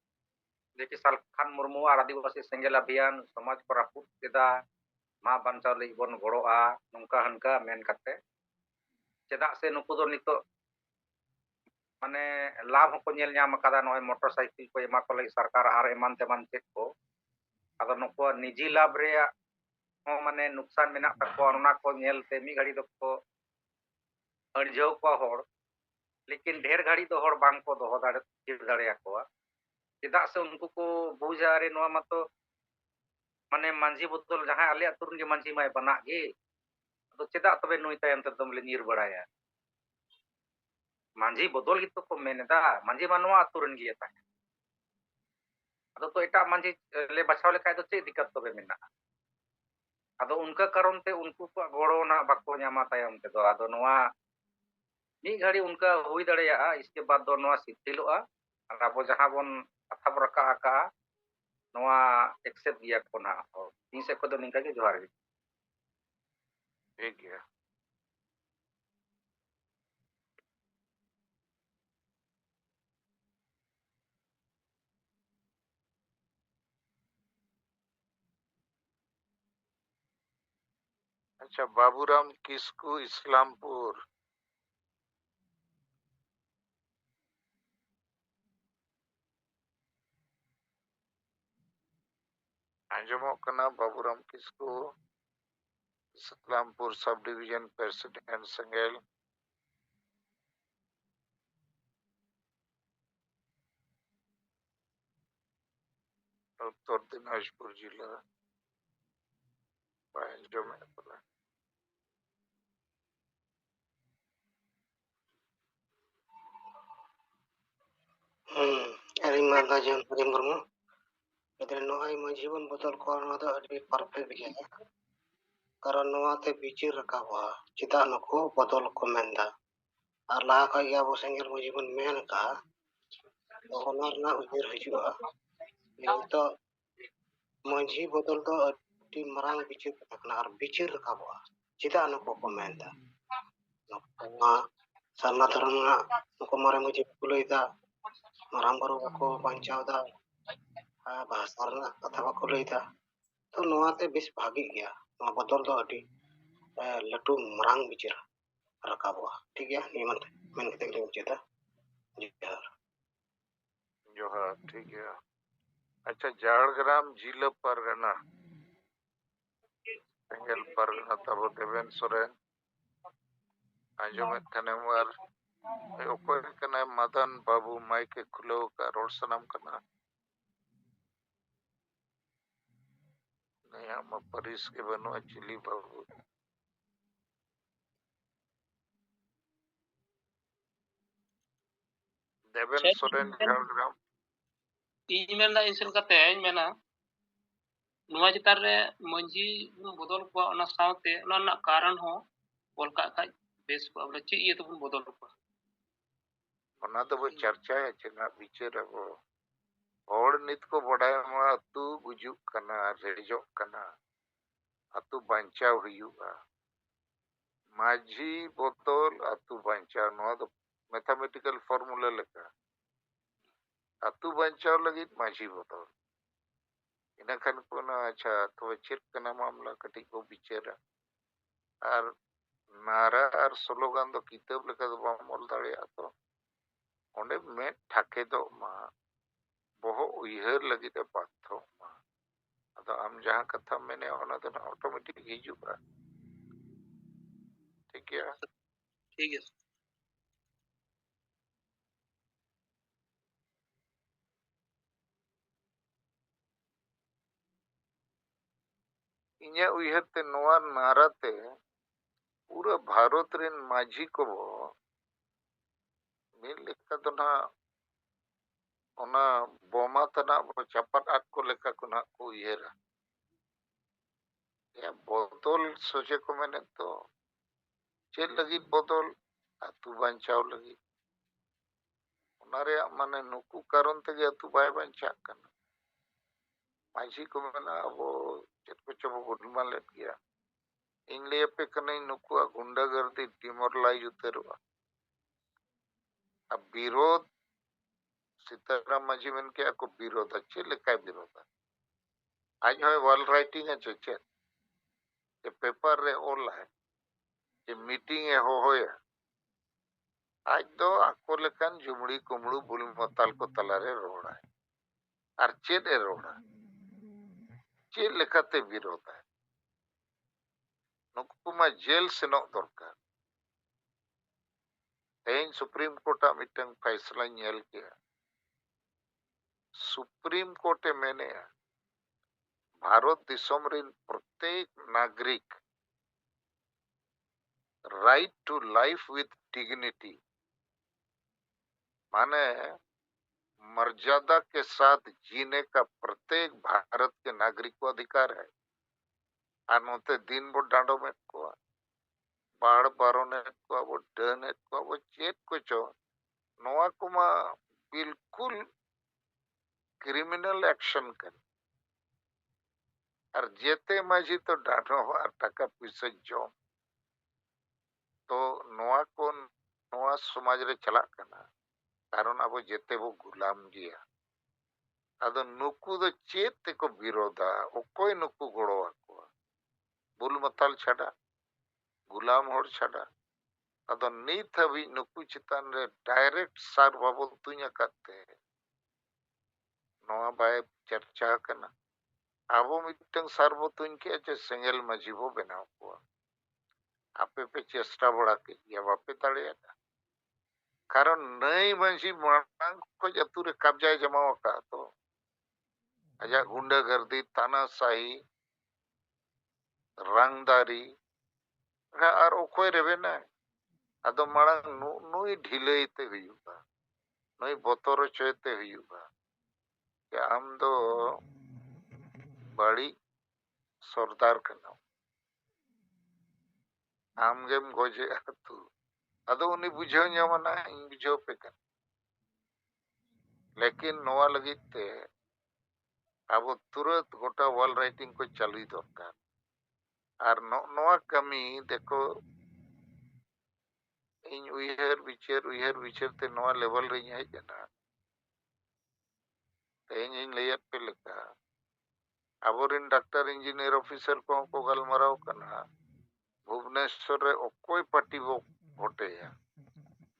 ᱡᱮᱠᱤ Salkhan Murmu ᱟᱨ ᱟᱹᱫᱤᱵᱟᱹᱥᱤ ᱥᱮᱸᱜᱮᱞ ᱚᱵᱷᱤᱭᱟᱱ ᱥᱚᱢᱟᱡᱽ ᱠᱚ ᱨᱟᱹᱯᱩᱫ ᱠᱮᱫᱟ ᱢᱟ ᱵᱟᱧᱪᱟᱣ ᱞᱟᱹᱜᱤᱫ ᱵᱚᱱ ᱜᱚᱲᱚᱜᱼᱟ ᱱᱚᱝᱠᱟ ᱦᱟᱱᱠᱟ ᱢᱮᱱ ᱠᱟᱛᱮ ᱪᱮᱫᱟᱜ ᱥᱮ ᱱᱩᱠᱩ ᱫᱚ ᱱᱤᱛᱚᱜ ᱢᱟᱱᱮ ᱞᱟᱵᱷ ᱦᱚᱸᱠᱚ ᱧᱮᱞ ᱧᱟᱢ ᱟᱠᱟᱫᱟ ᱱᱚᱜᱼᱚᱭ ᱢᱚᱴᱚᱨ ᱥᱟᱭᱠᱮᱞ ᱠᱚ ᱮᱢᱟ ᱠᱚ ᱞᱟᱹᱜᱤᱫ ᱥᱚᱨᱠᱟর ᱟᱨ ᱮᱢᱟᱱ ᱛᱮᱢᱟᱱ ᱪᱮᱫ ᱠᱚ ᱟᱫᱚ ᱱᱩᱠᱩᱣᱟᱜ ᱱᱤᱡᱤ ᱞᱟᱵᱷ ᱨᱮᱭᱟᱜ ᱦᱚᱸ ᱢᱟᱱᱮ ᱱᱩᱠᱥᱟᱱ ᱢᱮᱱᱟᱜ ᱛᱟᱠᱚᱣᱟ ᱚᱱᱟ ᱠᱚ ᱧᱮᱞᱛᱮ ᱢᱤᱫ ᱜᱷᱟᱹᱲᱤ ᱫᱚᱠᱚ ᱟᱹᱲᱡᱷᱟᱹᱣ ᱠᱚᱣᱟ ᱦᱚᱲ लेकिन ढेर घड़ी तो हर बांग को दोहो दाड़ेयाकोवा चेदाग से उनको को बुझा रे नोआ मतो माने मांझी बदल जहां आले अतुरन के मांझी माय बना गे तो चेदाग तबे नुई तायम ते दम ले नीर बड़ाया मांझी बदल गितो को मेनेदा मांझी मानवा अतुरन गे ता अदो तो एटा मांझी ले बचाव लेखाय तो चे दिक्कत तबे मेना अदो उनका कारण ते उनको को गोड़ो ना बाको ᱧᱟᱢᱟ तायम ते दो अदो नोआ ᱢᱤᱫ ᱜᱷᱟᱹᱲᱤ ᱩᱱᱠᱟ ᱦᱩᱭ ᱫᱟᱲᱮᱭᱟᱜᱼᱟ ᱤᱥᱠᱮ ᱵᱟᱫ ᱫᱚ ᱱᱚᱣᱟ ᱥᱤᱛᱷᱤᱞᱚᱜᱼᱟ ᱟᱨ ᱟᱵᱚ ᱡᱟᱦᱟᱸ ᱵᱚᱱ ᱠᱟᱛᱷᱟ ᱵᱚ ᱨᱟᱠᱟᱵ ᱟᱠᱟᱜᱼᱟ ᱱᱚᱣᱟ ᱮᱠᱥᱮᱯᱴ ᱜᱮᱭᱟ ᱠᱚ ᱱᱟᱦᱟᱜ ᱤᱧ ᱥᱮᱫ ᱠᱷᱚᱱ ᱫᱚ ᱱᱤᱝᱠᱟ ᱜᱮ ᱡᱚᱦᱟᱨ ᱜᱮ ठीक है अच्छा बाबूराम किस्कू इस्लामपुर आंजमों कना Baburam Kisku Islampur sub division president Sengel Uttar Dinajpur जिला आंजम ᱟᱹᱞᱤᱧ ᱢᱟ ᱜᱟᱡᱚᱱ ᱦᱚᱨᱤ ᱢᱩᱨᱢᱩ ᱱᱚᱜᱼᱚᱭ ᱢᱟᱺᱡᱷᱤ ᱵᱚᱱ ᱵᱚᱫᱚᱞ ᱠᱚᱣᱟ ᱱᱚᱣᱟ ᱫᱚ ᱟᱹᱰᱤ ᱯᱟᱨᱯᱷᱮᱠᱴ ᱜᱮᱭᱟ ᱠᱟᱨᱚᱱ ᱱᱚᱣᱟᱛᱮ ᱵᱤᱪᱟᱹᱨ ᱨᱟᱠᱟᱵᱚᱜᱼᱟ ᱪᱮᱫᱟᱜ ᱱᱩᱠᱩ ᱵᱚᱫᱚᱞ ᱠᱚ ᱢᱮᱱᱫᱟ ᱟᱨ ᱞᱟᱦᱟ ᱠᱷᱚᱡ ᱜᱮ ᱟᱵᱚ ᱥᱮᱸᱜᱮᱞ ᱢᱟᱺᱡᱷᱤ ᱵᱚᱱ ᱢᱮᱱ ᱟᱠᱟᱜᱼᱟ ᱛᱚ ᱚᱱᱟ ᱨᱮᱱᱟᱜ ᱩᱭᱦᱟᱹᱨ ᱦᱤᱡᱩᱜᱼᱟ ᱱᱤᱛᱚᱜ ᱢᱟᱺᱡᱷᱤ ᱵᱚᱫᱚᱞ ᱫᱚ ᱟᱹᱰᱤ ᱢᱟᱨᱟᱝ ᱵᱤᱪᱟᱹᱨ ᱠᱟᱛᱷᱟ ᱠᱟᱱᱟ ᱟᱨ ᱵᱤᱪᱟᱹᱨ ᱨᱟᱠᱟᱵᱚᱜᱼᱟ ᱪᱮᱫᱟᱜ ᱱᱩᱠᱩ ᱠᱚ ᱢᱮᱱᱫᱟ ᱱᱚᱣᱟ ᱥᱟᱨᱱᱟ ᱫᱷᱚᱨᱚᱢ ᱨᱮᱱᱟᱜ ᱱᱩᱠᱩ ᱢᱟᱨᱮ ᱢᱟᱺᱡᱷᱤ ᱠᱚ ᱞᱟᱹᱭᱫᱟ ᱢᱟᱨᱟᱝ ᱵᱩᱨᱩ ᱵᱟᱠᱚ ᱵᱟᱧᱪᱟᱣᱫᱟ ᱵᱷᱟᱥᱟ ᱨᱮᱱᱟᱜ ᱠᱟᱛᱷᱟ ᱵᱟᱠᱚ ᱞᱟᱹᱭᱫᱟ ᱛᱚ ᱱᱚᱣᱟᱛᱮ ᱵᱮᱥ ᱵᱷᱟᱜᱤ ᱜᱮᱭᱟ ᱱᱚᱣᱟ ᱵᱚᱫᱚᱞ ᱫᱚ ᱟᱹᱰᱤ ᱞᱟᱹᱴᱩ ᱢᱟᱨᱟᱝ ᱵᱤᱪᱟᱹᱨ ᱨᱟᱠᱟᱵᱚᱜᱼᱟ ᱴᱷᱤक ᱜᱮᱭᱟ ᱱᱤᱭᱟᱹ ᱢᱮᱱ ᱠᱟᱛᱮ ᱜᱮᱞᱤᱧ ᱢᱩᱪᱟᱹᱫᱟ ᱡᱚᱦᱟᱨ जोहार ठीक है अच्छा झाड़ग्राम जिला परगना सेंगेल परगना तब देवेन सोरेन आंजमेत खानेम और ओकोय कना मदन बाबू माइक खुलो का रोड सनम कना नया म परिस के बनो चिली बाबू देवेन सोरेन झाड़ग्राम ᱤᱧ ᱢᱮᱱᱫᱟ ᱤᱧ ᱥᱮᱱ ᱠᱟᱛᱮᱧ ᱢᱮᱱᱟ ᱱᱚᱣᱟ ᱪᱮᱛᱟᱱ ᱨᱮ ᱢᱟᱺᱡᱷᱤ ᱵᱚᱱ ᱵᱚᱫᱚᱞ ᱠᱚᱣᱟ ᱚᱱᱟ ᱥᱟᱶᱛᱮ ᱚᱱᱟ ᱨᱮᱱᱟᱜ ᱠᱟᱨᱚᱱ ᱦᱚᱸ ᱚᱞ ᱠᱟᱜ ᱠᱷᱟᱡ ᱵᱮᱥ ᱠᱚᱜᱼᱟ ᱵᱚᱞᱮ ᱪᱮᱫ ᱤᱭᱟᱹ ᱛᱮᱵᱚᱱ ᱵᱚᱫᱚᱞ ᱠᱚᱣᱟ बना तो वो चर्चा है चना विचार वो और नित को बड़ाय मा तू गुजुक कना रेजोक कना अतु बांचाव हुयुगा माझी बोतल अतु बांचाव नवा तो मैथमेटिकल फॉर्मूला लेका अतु बांचाव लगी माझी बोतल इना खान को ना अच्छा तो चेक कना मामला कटी को विचारा और नारा और स्लोगान तो किताब लेका तो बामोल दाड़िया तो ओंडे में ठाके दो मा बहु उयहर लगी ते बाथो मा अदो आम जहां कथा मैंने ओना तो ऑटोमेटिक हिजुगा ठीक है ᱴᱷᱤᱠ ᱜᱮᱭᱟ इन्या उयहर ते नोआ नारा ते पूरा भारत रेन माझी को मिल लेका तो ना ओना बोमा तना चपात आट को लेका को ना को उयहरा या बोतल सोचे को मैंने तो चेद लगित बदल अतु बांचाव लगित माने नुकु कारण तेगे अतु बाय बांचा कना माझी को मेना अब चेद को चबो गुडमा लेट गया इंग्लिश पे कने नुकु गुंडागर्दी डिमोरलाइज उतरवा अब विरोध सीताराम माझी मन के को विरोध अच्छे लेका विरोध आज है वर्ल्ड राइटिंग है चेचे ये पेपर रे ऑल है ये मीटिंग है होया आज दो आको लेकन जुमड़ी कुमड़ू बुल मताल को तलारे रोड़ा है और चेद ए रोड़ा चेद लेकाते विरोध है नुकु मा जेल सेनो दरकार तेन सुप्रीम कोर्ट मिटंग फैसला नेल किया सुप्रीम कोर्ट मेने भारत दिसम रिन प्रत्येक नागरिक right to life with dignity माने मर्यादा के साथ जीने का प्रत्येक भारत के नागरिक को अधिकार है अनोते दिन बो डांडो में को बाढ़ बारोने को वो डने को वो चेत को चो नोआ को मा बिल्कुल क्रिमिनल एक्शन कर और जेते माझी तो डांडो और टका पैसा जो तो नोआ को नोआ समाज रे चला करना कारण अब जेते वो गुलाम गिया अदो नुकु दो चेत को विरोधा ओकोय नुकु गोड़ो आको बुल मताल छड़ा गुलाम होड़ छड़ा अदो नीत हबी नुकु चितान रे डायरेक्ट सार बाबो तुኛ करते नोआ बाय चर्चा करना आबो मिटंग सार बो तुñ के जे सेंगेल मजीबो बनाव को आपे पे चेष्टा बड़ा के या बापे ताड़िया कारण नई मंजी मांग को जतु रे कब्जा जमाव का तो अजा गुंडागर्दी तानाशाही रंगदारी और ओकोय रेबे ना अदो मांग नुई ढिलईते हुयुगा नुई बोतरो चोयते हुयुगा कि आम दो बड़ी सरदार कना आम गेम गोजे तू अदो उनी बुझाव ᱧᱟᱢᱟ इन बुझाव पे कन लेकिन नोआ लगिते अब तुरंत गोटा वॉल राइटिंग को चालू दरकार और नोआ कमी देखो इन उइहर विचार ते नोआ लेवल रे है जना तेन इन लेयत पे लेका अबोरिन डॉक्टर इंजीनियर ऑफिसर को गलमराव कना भुवनेश्वर रे ओकोय पार्टी वो भोटे है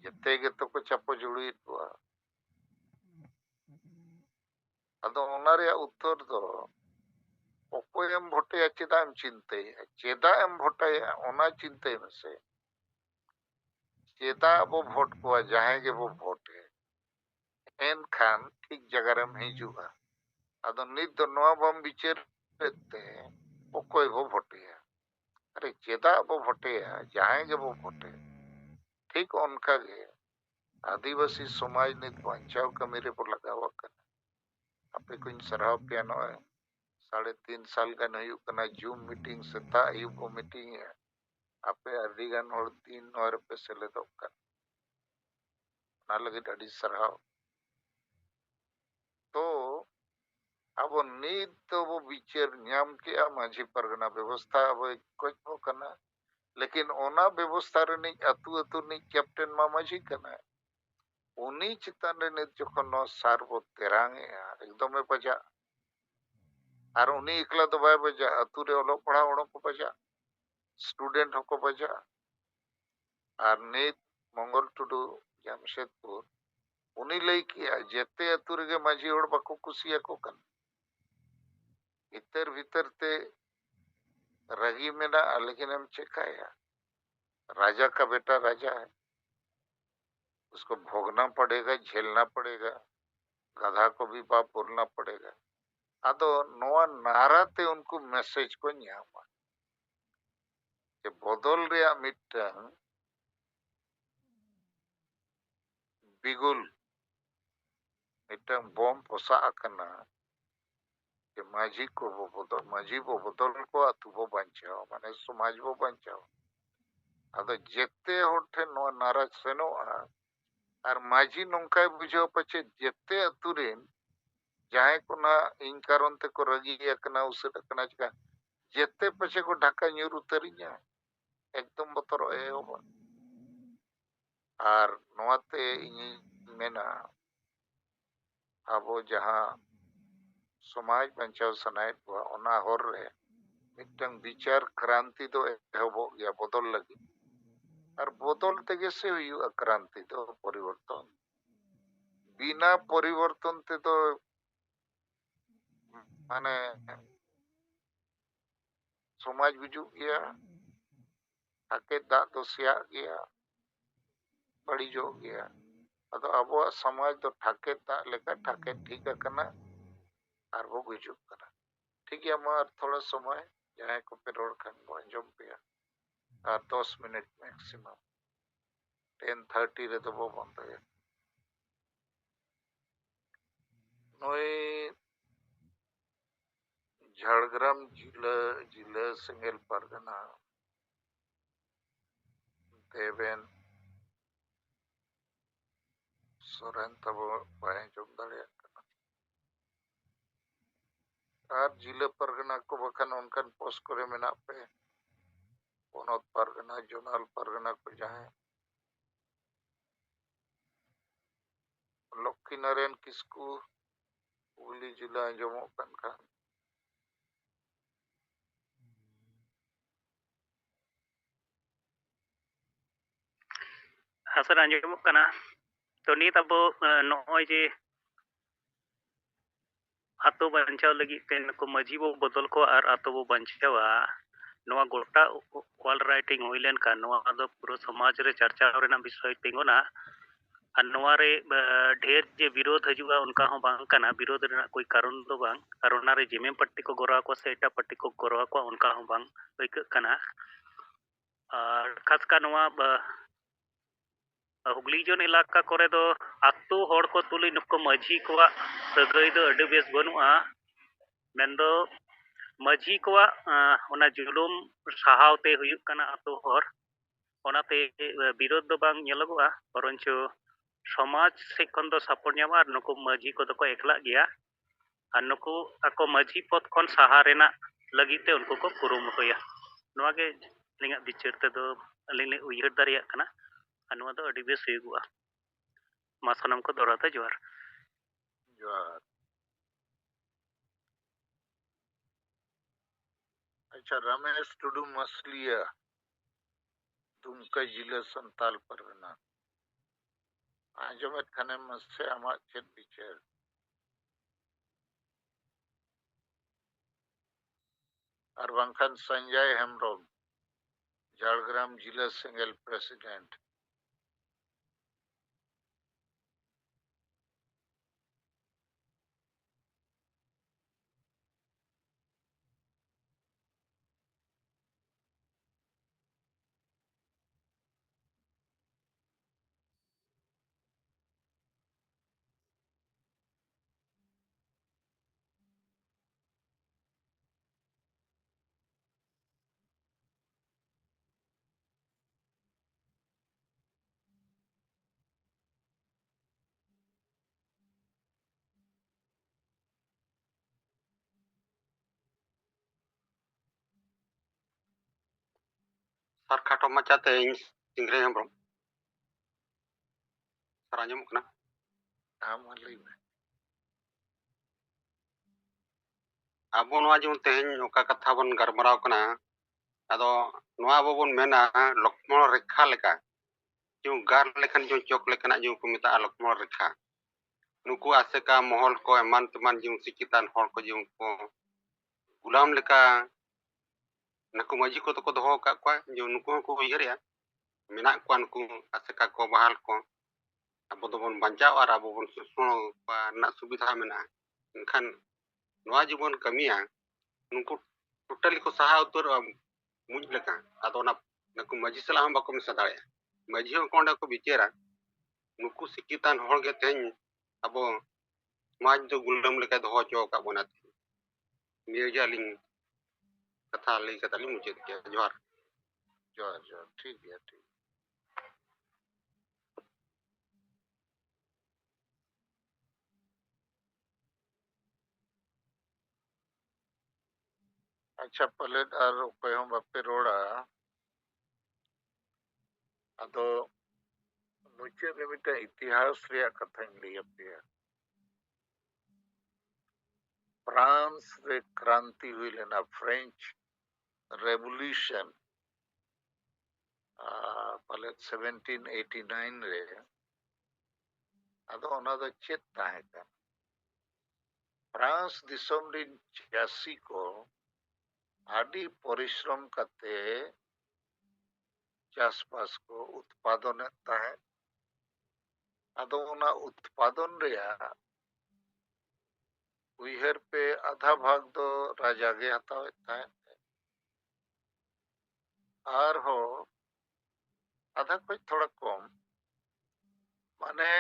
जते के तो को चापो जुड़ी तो अदो ओना रे उत्तर दो ओकोय एम भोटे चेदाम चिंते चेदा एम भोटे ओना चिंते में से चेदा वो भोट को जहां के वो भोट है एन खान ठीक जगह रे में हिजुगा अदो नित दो नवा बम विचार रहते ओकोय वो भोटे है अरे चेदा वो भोटे है जहां के वो भोटे ठीक उनका गे आदिवासी समाज ने बचाव का मेरे पर लगा हुआ कर आपे कुछ सराव पियानो है 3.5 साल का नहीं करना जूम मीटिंग से था आयु को मीटिंग है आपे अर्दिगान और 3 और पे से ले दो कर ना लगे अड़ी सराव तो अब नीत तो वो विचार न्याम के माझी परगना व्यवस्था अब कुछ हो करना लेकिन ओना व्यवस्था रे नहीं अतु अतु नहीं कैप्टन मा माझी करना उनी चितान रे नित जखन नो सार बो तेरांगे एकदम में बजा और उनी इकला तो बाय बजा अतु रे ओलो पढ़ा ओड़ो को बजा स्टूडेंट हो को बजा और नित मंगल टुडू जमशेदपुर उनी लई किया जेते अतु रे माझी ओड़ बको कुसिया को कन भीतर ते रगी में ना लेकिन हम चेकाया राजा का बेटा राजा है उसको भोगना पड़ेगा झेलना पड़ेगा गधा को भी बाप बोलना पड़ेगा अदो नोआ नाराते उनको मैसेज को न्यामा कि बदल रिया मिटंग बिगुल मिटंग बम पोसा अकना कि माझी को वो बदल को अतु वो बंचाओ माने समाज वो बंचाओ ᱟᱫᱚ ᱡᱮᱛᱮ ᱦᱚᱲ ᱴᱷᱮᱱ ᱱᱚᱣᱟ ᱱᱟᱨᱟᱡ ᱥᱮᱱᱚᱜᱼᱟ ᱟᱨ ᱢᱟᱹᱡᱷᱤ ᱱᱚᱝᱠᱟᱭ ᱵᱩᱡᱷᱟᱹᱣ ᱯᱟᱪᱮ ᱡᱮᱛᱮ ᱟᱹᱛᱩ ᱨᱮᱱ ᱡᱟᱦᱟᱸᱭ ᱠᱚ ᱱᱟ ᱤᱧ ᱠᱟᱨᱚᱱ ᱛᱮᱠᱚ ᱨᱟᱹᱜᱤ ᱟᱠᱟᱱᱟ ᱩᱥᱟᱹᱫ ᱟᱠᱟᱱᱟ ᱪᱤᱠᱟ ᱡᱮᱛᱮ ᱯᱟᱪᱮ ᱠᱚ ᱰᱷᱟᱠᱟ ᱧᱩᱨ ᱩᱛᱟᱹᱨᱤᱧᱟ ᱮᱠᱫᱚᱢ ᱵᱚᱛᱚᱨᱚᱜ ᱮᱦᱚᱵᱟ ᱟᱨ ᱱᱚᱣᱟᱛᱮ ᱤᱧᱤᱧ ᱢᱮᱱᱟ ᱟᱵᱚ ᱡᱟᱦᱟᱸ ᱥᱚᱢᱟᱡᱽ ᱵᱟᱧᱪᱟᱣ ᱥᱟᱱᱟᱭᱮᱫ ᱠᱚᱣᱟ ᱚᱱᱟ ᱦᱚᱨ ᱨᱮ ᱢᱤᱫᱴᱟᱝ ᱵᱤᱪᱟᱨ ᱠᱨᱟᱱᱛᱤ ᱫᱚ ᱮᱦᱚᱵᱚᱜ ᱜᱮᱭᱟ ᱵᱚᱫᱚᱞ ᱞᱟᱹᱜᱤᱫ ᱟᱨ ᱵᱚᱫᱚᱞ ᱛᱮᱜᱮ ᱥᱮ ᱦᱩᱭᱩᱜᱼᱟ ᱠᱨᱟᱱᱛᱤ ᱫᱚ ᱯᱚᱨᱤᱵᱚᱨᱛᱚᱱ बिना परिवर्तन ते तो माने समाज गुजुग गया ताके दाग तो सिया गया बड़ीजोग गया अदो अब समाज तो ठाके दाग लेका ठाके ठीक करना और वो गुजुग करना ठीक है मार थोड़ा समय जहाँ को पे रोड खान बंजम पे 10 मिनट मैक्सिमम 10:30 रे तो वो बंद है नोए झाड़ग्राम जिला सेंगेल परगना देवेन सोरेन तब बाय जम दाड़े और जिला परगना को बखान उनकान पोस्ट करे मेना पे पोनोत परगना जोनाल परगना को जाए लक्ष्मी नारायण किसकू हुगली जिला जमो कन खान ᱦᱟᱥᱟᱨ ᱟᱸᱡᱚᱢᱚᱜ ᱠᱟᱱᱟ ᱛᱚ ᱱᱤᱛ ᱟᱵᱚ ᱱᱚᱜᱼᱚᱭ ᱡᱮ ᱟᱛᱳ ᱵᱟᱧᱪᱟᱣ ᱞᱟᱹᱜᱤᱫ ᱛᱮ ᱱᱩᱠᱩ ᱢᱟᱹᱡᱷᱤ ᱵᱚ ᱵᱚᱫᱚᱞ ᱠᱚᱣᱟ ᱟᱨ ᱟᱛᱳ ᱵᱚ ᱵᱟᱧᱪᱟᱣᱟ ᱱᱚᱣᱟ ᱜᱚᱴᱟ ᱚᱞ ᱨᱟᱭᱴᱤᱝ ᱦᱩᱭ ᱞᱮᱱᱠᱷᱟᱱ ᱱᱚᱣᱟ ᱫᱚ ᱯᱩᱨᱟᱹ ᱥᱚᱢᱟᱡᱽ ᱨᱮ ᱪᱟᱨᱪᱟᱣ ᱨᱮᱱᱟᱜ ᱵᱤᱥᱚᱭ ᱛᱤᱸᱜᱩᱱᱟ ᱟᱨ ᱱᱚᱣᱟ ᱨᱮ ᱰᱷᱮᱨ ᱡᱮ ᱵᱤᱨᱳধ ᱦᱤᱡᱩᱜᱼᱟ ᱚᱱᱠᱟ ᱦᱚᱸ ᱵᱟᱝ ᱠᱟᱱᱟ ᱵᱤᱨᱳধ ᱨᱮᱱᱟᱜ ᱠᱳᱭ ᱠᱟᱨᱚᱱ ᱫᱚ ᱵᱟᱝ ᱟᱨ ᱚᱱᱟᱨᱮ ᱡᱮᱢᱮ ᱯᱟর্টি ᱠᱚ ᱜᱚᱨᱟᱣ ᱠᱚᱣᱟ ᱥᱮ ᱮᱴᱟᱜ ᱯᱟর্টি ᱠᱚ ᱜᱚᱨᱟᱣ ᱠᱚᱣᱟ ᱚᱱᱠᱟ ᱦᱚᱸ ᱵᱟᱝ ᱟᱹᱭᱠᱟᱹᱜ ᱠᱟᱱᱟ ᱟᱨ ᱠᱷᱟᱥᱠᱟ ᱱᱚᱣᱟ ᱦᱩᱜᱽᱞᱤ ᱡᱚᱱ ᱮᱞᱟᱠᱟ ᱠᱚᱨᱮ ᱫᱚ ᱟᱛᱳ ᱦᱚᱲ ᱠᱚ ᱛᱩᱞᱩᱡ ᱱᱩᱠᱩ ᱢᱟᱹᱡᱷᱤ ᱠᱚᱣᱟᱜ ᱥᱟᱹᱜᱟᱹᱭ ᱫᱚ ᱟᱹᱰᱤ ᱵᱮᱥ ᱵᱟᱹᱱᱩᱜᱼᱟ ᱢᱮᱱᱫᱚ ᱢᱟᱹᱡᱷᱤ ᱠᱚᱣᱟᱜ ᱚᱱᱟ ᱡᱩᱞᱩᱢ ᱥᱟᱦᱟᱣᱛᱮ ᱦᱩᱭᱩᱜ ᱠᱟᱱᱟ ᱟᱛᱳ ᱦᱚᱲ ᱚᱱᱟᱛᱮ ᱵᱤᱨᱳধ ᱫᱚ ᱵᱟᱝ ᱧᱮᱞᱚᱜᱚᱜᱼᱟ ᱵᱚᱨᱚᱱᱪᱚ ᱥᱚᱢᱟᱡᱽ ᱥᱮᱫ ᱠᱷᱚᱱ ᱫᱚ ᱥᱟᱯᱳᱨᱴ ᱧᱟᱢᱚᱜᱼᱟ ᱟᱨ ᱱᱩᱠᱩ ᱢᱟᱹᱡᱷᱤ ᱠᱚᱫᱚ ᱠᱚ ᱮᱠᱞᱟᱜ ᱜᱮᱭᱟ ᱟᱨ ᱱᱩᱠᱩ ᱟᱠᱚ ᱢᱟᱹᱡᱷᱤ ᱯᱚᱫ ᱠᱷᱚᱱ ᱥᱟᱦᱟ ᱨᱮᱱᱟᱜ ᱞᱟᱹᱜᱤᱫ ᱛᱮ ᱩᱱᱠᱩ ᱠᱚ ᱠᱩᱨᱩᱢᱩᱴᱩᱭᱟ ᱱᱚᱣᱟ ᱜᱮ ᱟᱹᱞᱤᱧᱟᱜ ᱵᱤᱪᱟᱹᱨ ᱛᱮᱫᱚ ᱟᱹᱞᱤᱧ ᱞᱤᱧ ᱩᱭᱦᱟᱹᱨ ᱫᱟᱲᱮᱭᱟᱜ ᱠᱟᱱᱟ ᱟᱨ ᱱᱚᱣᱟ ᱫᱚ ᱟᱹᱰᱤ ᱵᱮᱥ ᱦᱩᱭᱩᱜᱚᱜᱼᱟ ᱢᱟ ᱥᱟᱱᱟᱢ ᱠᱚ ᱫᱚᱦᱲᱟᱛᱮ ᱡᱚᱦᱟᱨ जोहार अच्छा रमेश टुडू मसलिया दुमका जिला संताल परगना आंजमेत खाने मसे आमा चेत बिचार और बांखान संजय हेम्ब्रम झाड़ग्राम जिला सेंगेल प्रेसिडेंट सर खाटो माचाते सिंगरे हेम्ब्रम सर आंजमोग कना आम लई में आबो नोआ जो तेहन ओका कथा बन गरमराव कना अदो नोआ आबो बन मेना लक्ष्मण रेखा लेका जो गार लेखन जो चोक लेकना जो को मेता लक्ष्मण रेखा नुकु आसेका महल को एमान तमान जो सिकितान हर को जो को गुलाम लेका नुकु मजी को तो को दोहो का को जो नुकु को उयहरिया मेना को नुकु आसेका को बहाल को ᱟᱵᱚ ᱫᱚᱵᱚᱱ ᱵᱟᱧᱪᱟᱣ ᱟᱨ ᱟᱵᱚ ᱵᱚᱱ ᱥᱩᱥᱚᱱ ᱨᱮᱱᱟᱜ ᱥᱩᱵᱤᱫᱷᱟ ᱢᱮᱱᱟᱜᱼᱟ ᱮᱱᱠᱷᱟᱱ ᱱᱚᱣᱟ ᱡᱤᱵᱚᱱ ᱠᱟᱹᱢᱤᱭᱟ ᱱᱩᱠᱩ ᱴᱳᱴᱟᱞᱤ ᱠᱚ ᱥᱟᱦᱟ ᱩᱛᱟᱹᱨᱚᱜᱼᱟ ᱢᱩᱡ ᱞᱮᱠᱟ ᱟᱫᱚ ᱚᱱᱟ ᱱᱩᱠᱩ ᱢᱟᱹᱡᱷᱤ ᱥᱟᱞᱟᱜ ᱦᱚᱸ ᱵᱟᱠᱚ ᱢᱮᱥᱟ ᱫᱟᱲᱮᱭᱟᱜᱼᱟ ᱢᱟᱹᱡᱷᱤ ᱦᱚᱸ ᱚᱸᱰᱮ ᱠᱚ ᱵᱤᱪᱟᱹᱨᱟ ᱱᱩᱠᱩ ᱥᱤᱠᱷᱤᱛᱟᱱ ᱦᱚᱲ ᱜᱮ ᱛᱮᱦᱮᱧ ᱟᱵᱚ ᱥᱚᱢᱟᱡᱽ ᱫᱚ ᱜᱩᱞᱰᱟᱹᱢ ᱞᱮᱠᱟ ᱫᱚᱦᱚ ᱦᱚᱪᱚ ᱟᱠᱟᱫ ᱵᱚᱱᱟ ᱱᱤᱭᱟᱹ ᱜᱮ ᱟᱹᱞᱤᱧ ᱠᱟᱛᱷᱟ ᱞᱟᱹᱭ ᱠᱟᱛᱮ ᱞᱤᱧ ᱢᱩᱪᱟᱹᱫ ᱠᱮᱜᱼᱟ ᱡᱚᱦᱟᱨ जोहार जोहार ठीक गया ठीक अच्छा पहले और कोई हम बापे रोड़ा अदो मुझे रे मिटा इतिहास रे कथाኝ लई पे फ्रांस रे क्रांति हुई लेना फ्रेंच रेवोल्यूशन पहले 1789 रे अदो ओना दो चेत ताहे का फ्रांस दिसम रिन चासी को आदि परिश्रम कते चासबास को उत्पादन ताहे अदो ओना उत्पादन रेया उइहर पे आधा भाग दो राजा गे हतावे ताहे आर हो आधा कोई थोड़ा कम माने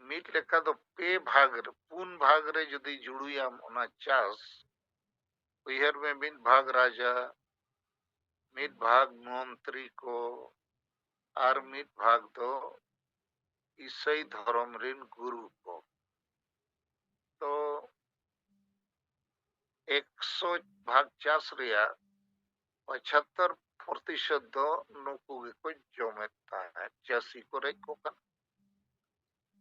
मीट लेका दो पे भाग रे पुन भाग रे जदी जुड़ुयाम ओना चास उइहर में मिट भाग राजा मिट भाग मंत्री को आर मिट भाग दो ईसाई धर्म रिन गुरु को तो 100 भाग चास रिया 75% दो नुकु को जोमेता है चासी को रे को कन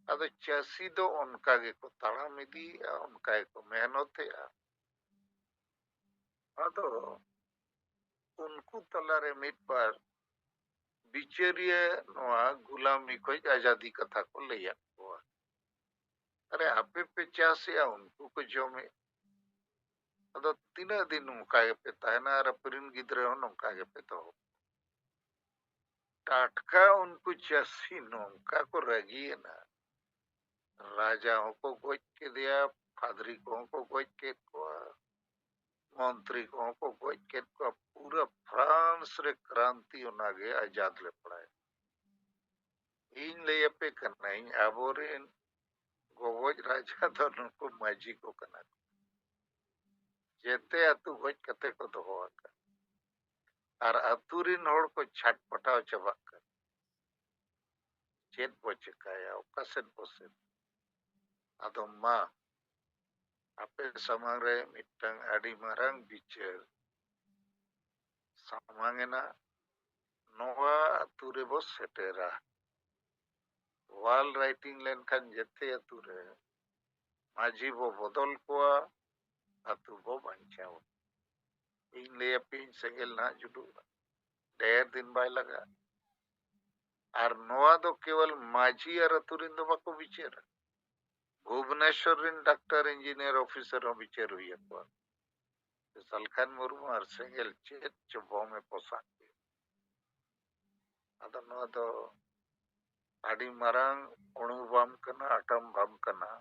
अदो चासी दो उनका गे को ताड़ाम इदी उनका को मेहनत है अदो उनको तलारे मिट पर बिचेरिया नोआ गुलामी को आजादी कथा को ले को अरे आपे पे चासिया उनको को जोमे अदो तीना दिन उनका पे ताना रपरिन गिद्रे उनका पे तो टाटका उनको चासी नोंका को रगी ना राजाओं को गोच के दिया फादरी को गोच के को मंत्री को गोच के को पूरा फ्रांस रे क्रांति उनागे आजाद ले पड़ाए इन ले पे करना इन अबोरेन गोवज राजा तो नुको माजी को कना जेते अतु गोच कते को दोहो आका और अतुरिन होड़ को छटपटाव चबा कर चेत बचकाया ओकासेन पोसेन अदो मा आपे समांग रे मिटंग आडी मारंग बिचार समांगेना नोवा अतुरे बो सेटेरा वाल राइटिंग लेन खान जेते अतुरे माजी बो बदल कोआ अतु बो बंचाओ इन ले पिन सेंगेल ना जुडू ढेर दिन बाय लगा और नोवा दो केवल माजी और अतुरिन दो बाको बिचार भुवनेश्वर रिन डॉक्टर इंजीनियर ऑफिसर हो बिचार हुई को सलखान मुर्मू और सेंगेल चेत चबो में पोसा अदो नोवा दो आडी मारंग अणुबम कना अटम बम कना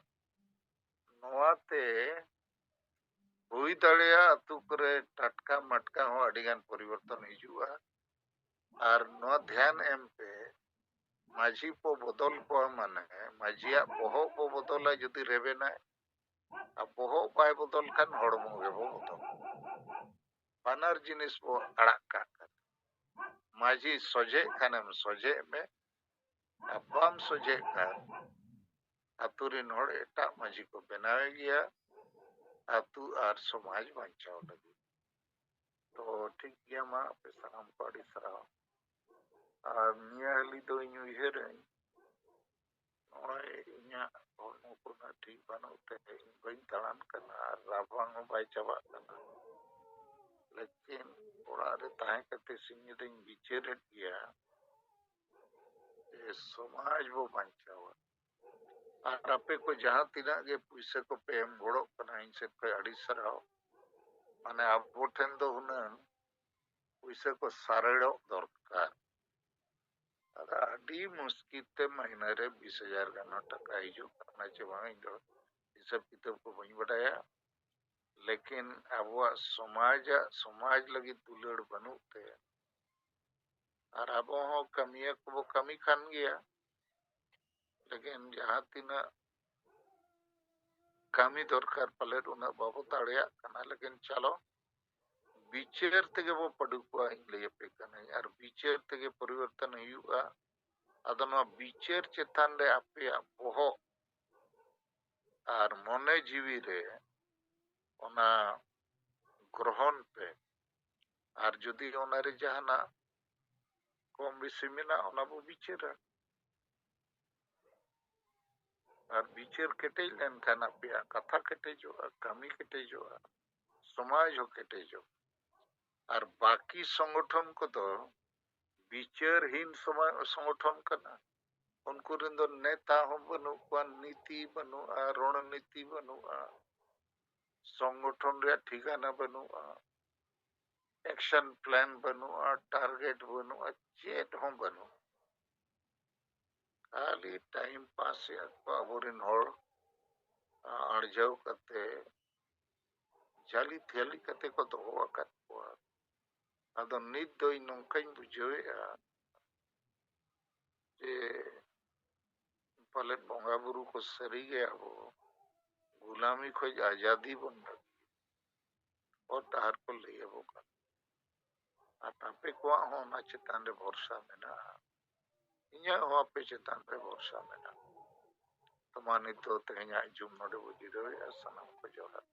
नोवाते हुई दड़िया अतु करे टटका मटका हो अडिगान परिवर्तन हिजुआ और नो ध्यान एम पे माझी को बदल को माने माझिया बोहो को बदल जदि रेबेना अब बोहो बाय बदल खान हड़मो गे बो बदल बानर जिनिस बो अड़क का माझी सोजे खानम सोजे में अबाम सोजे खान अतुरिन होड़ एटा माझी को बनावे गया अतु और समाज बचाव लगी तो ठीक गया मा पे सलाम पाड़ी सरा और नियाली तो इन उइहर ओए इन्या होनो को ना ठीक बनोते बइन तड़ान करना राभांग बाय चबा करना लेकिन ओड़ा रे ताहे कते सिंह दिन बिचेर गया ये समाज वो बचाव और आपे को जहां तिना के पुइसे को पेम घोड़ो कना इनसे कोई अड़ी सराव माने आप ठेन दो हुनन पुइसे को सारेड़ो दरकार अदा अड़ी मुश्किल ते महीना रे 20,000 गाना टका हिजो करना चाहिए दो ये सब किताब को वही बताया लेकिन अब वह समाज लगी दुलड़ बनूते और अब वो कमिया को वो कमी खान गया लेकिन जहाँ तीना कमी दरकार पले उन्हें बाबू ताड़िया करना लेकिन चलो बिचार तेगे बो पड़ुआ लैया पे कनाई और बिचार तेगे परिवर्तन हुआ आदो नवा बिचार चेतान रे आपे बोहो और मने जीवी रे ओना ग्रहण पे और जदि ओना रे जहाना कम बेसी मेना ओना बो बिचारा और बिचार केटेज लेनखान आपे कथा केटेजोगा कामी केटेजोगा समाज हो केटेजो और बाकी संगठन को तो विचारहीन संगठन कना उनको रिंदो नेता हो बनुआ नीति बनुआ रणनीति बनुआ संगठन रे ठिकाना बनुआ एक्शन प्लान बनुआ टारगेट बनुआ चेत हो बनु खाली टाइम पास या बाबुरिन होड़ अर्जाव कते जाली थेली कते को तो हुआ कतवा अदो नित दो नौकाई बुझेआ जे पले बंगा बुरु को सरी गया वो गुलामी खोज आजादी बन लगी और तार को ले वो का तापे को होना चेतान रे भरोसा मेना इnya हो आपे चेतान रे भरोसा मेना तमानी तो तेहኛ जुम नोडे बुझी रहे सनम को जोहार